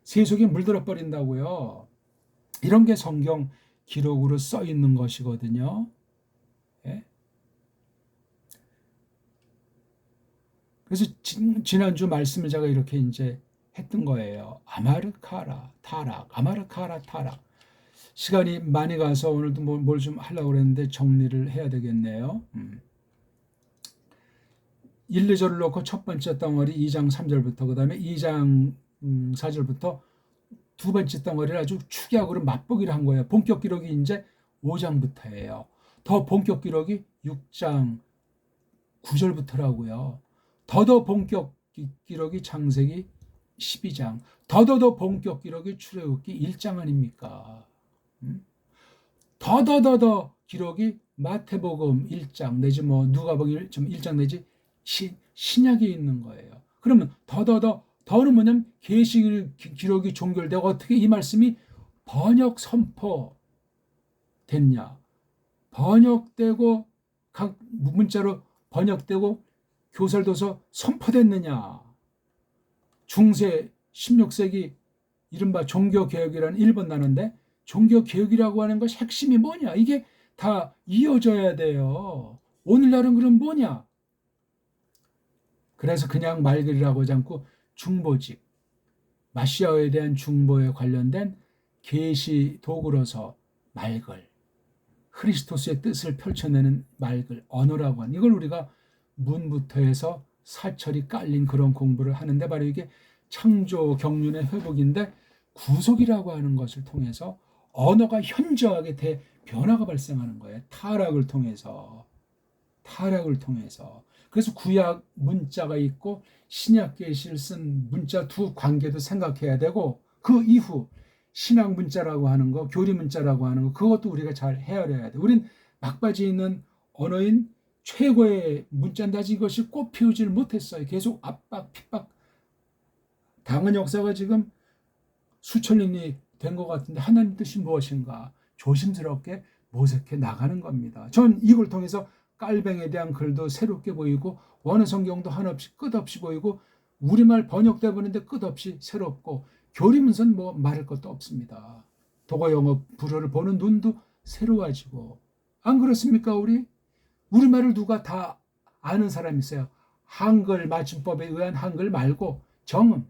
세속에 물들어 버린다고요. 이런 게 성경 기록으로 써 있는 것이거든요. 예? 그래서 지난주 말씀을 제가 이렇게 이제 했던 거예요. 아마르카라 타락, 아마르카라 타락. 시간이 많이 가서 오늘도 뭘 좀 하려고 그랬는데 정리를 해야 되겠네요. 1, 2절을 놓고 첫 번째 덩어리 2장 3절부터 그 다음에 2장 4절부터 두 번째 덩어리를 아주 축약으로 맛보기를 한 거예요. 본격 기록이 이제 5장부터예요. 더 본격 기록이 6장 9절부터라고요. 더더 본격 기록이 창세기 12장, 더더더 본격 기록이 출애굽기 1장 아닙니까? 더더더더 기록이 마태복음 1장 내지 뭐 누가복음 1장 내지 신약에 있는 거예요. 그러면 더는 뭐냐면 계시 기록이 종결되고 어떻게 이 말씀이 번역 선포 됐냐? 번역되고 각 문자로 번역되고 교설도서 선포됐느냐? 중세 16세기 이른바 종교개혁이라는 일본 나라인데 종교개혁이라고 하는 것이 핵심이 뭐냐? 이게 다 이어져야 돼요. 오늘날은 그럼 뭐냐? 그래서 그냥 말글이라고 하지 않고 중보직, 마시아에 대한 중보에 관련된 계시 도구로서 말글, 크리스토스의 뜻을 펼쳐내는 말글, 언어라고 하는 이걸 우리가 문부터 해서 사철이 깔린 그런 공부를 하는데 바로 이게 창조 경륜의 회복인데 구속이라고 하는 것을 통해서 언어가 현저하게 변화가 발생하는 거예요. 타락을 통해서. 그래서 구약 문자가 있고 신약 계시를 쓴 문자 두 관계도 생각해야 되고 그 이후 신학 문자라고 하는 거, 교리 문자라고 하는 거 그것도 우리가 잘 헤아려야 돼. 우린 막바지 있는 언어인 최고의 문자인데 아직 이것이 꽃 피우지를 못했어요. 계속 압박, 핍박 당한 역사가 지금 수천 년이 된 것 같은데 하나님 뜻이 무엇인가 조심스럽게 모색해 나가는 겁니다. 전 이걸 통해서 깔뱅에 대한 글도 새롭게 보이고 원어 성경도 한없이 끝없이 보이고 우리말 번역돼 보는데 끝없이 새롭고 교리문서는 뭐 말할 것도 없습니다. 독어 영어 불어를 보는 눈도 새로워지고 안 그렇습니까? 우리말을 누가 다 아는 사람이 있어요. 한글 맞춤법에 의한 한글 말고 정음,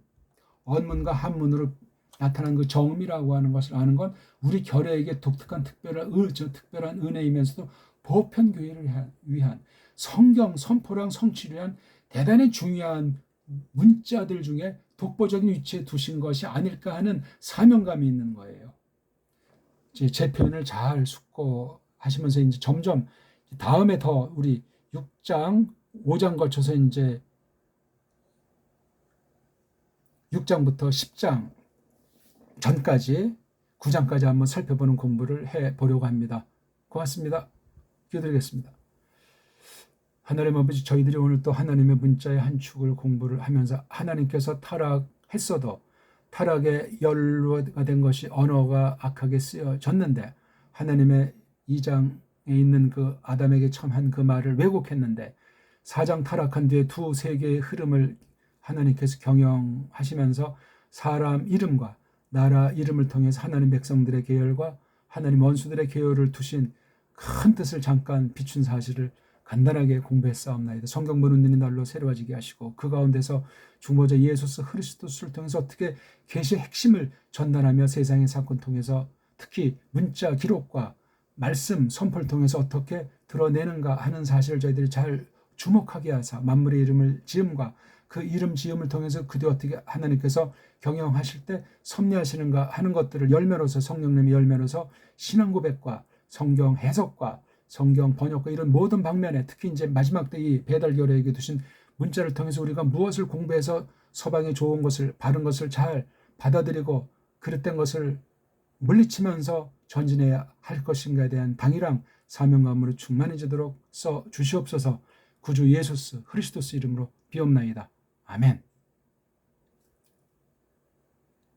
언문과 한문으로 나타난 그 정음이라고 하는 것을 아는 건 우리 결의에게 독특한 특별한 은혜이면서도 보편교회를 위한 성경 선포랑 성취를 위한 대단히 중요한 문자들 중에 독보적인 위치에 두신 것이 아닐까 하는 사명감이 있는 거예요. 제 표현을 잘 숙고하시면서 이제 점점 다음에 더 우리 6장, 5장 거쳐서 이제 6장부터 10장 전까지 9장까지 한번 살펴보는 공부를 해보려고 합니다. 고맙습니다. 기도드리겠습니다. 하나님 아버지, 저희들이 오늘 또 하나님의 문자의 한 축을 공부를 하면서 하나님께서 타락했어도 타락의 연루가 된 것이 언어가 악하게 쓰여졌는데 하나님의 2장에 있는 그 아담에게 처음 한 그 말을 왜곡했는데 4장 타락한 뒤에 두세 개의 흐름을 하나님께서 경영하시면서 사람 이름과 나라 이름을 통해서 하나님 백성들의 계열과 하나님 원수들의 계열을 두신 큰 뜻을 잠깐 비춘 사실을 간단하게 공부했사옵나이다. 성경 보는 눈이 날로 새로워지게 하시고 그 가운데서 중보자 예수 그리스도를 통해서 어떻게 계시의 핵심을 전달하며 세상의 사건 통해서 특히 문자 기록과 말씀 선포를 통해서 어떻게 드러내는가 하는 사실을 저희들이 잘 주목하게 하사 만물의 이름을 지음과 그 이름 지음을 통해서 그뒤 어떻게 하나님께서 경영하실 때 섭리하시는가 하는 것들을 열매로서 성령님의 열매로서 신앙 고백과 성경 해석과 성경 번역과 이런 모든 방면에 특히 이제 마지막 때 이 배달교회에게 두신 문자를 통해서 우리가 무엇을 공부해서 서방의 좋은 것을 바른 것을 잘 받아들이고 그릇된 것을 물리치면서 전진해야 할 것인가에 대한 당이랑 사명감으로 충만해지도록 써 주시옵소서. 구주 예수 그리스도스 이름으로 비옵나이다. 아멘.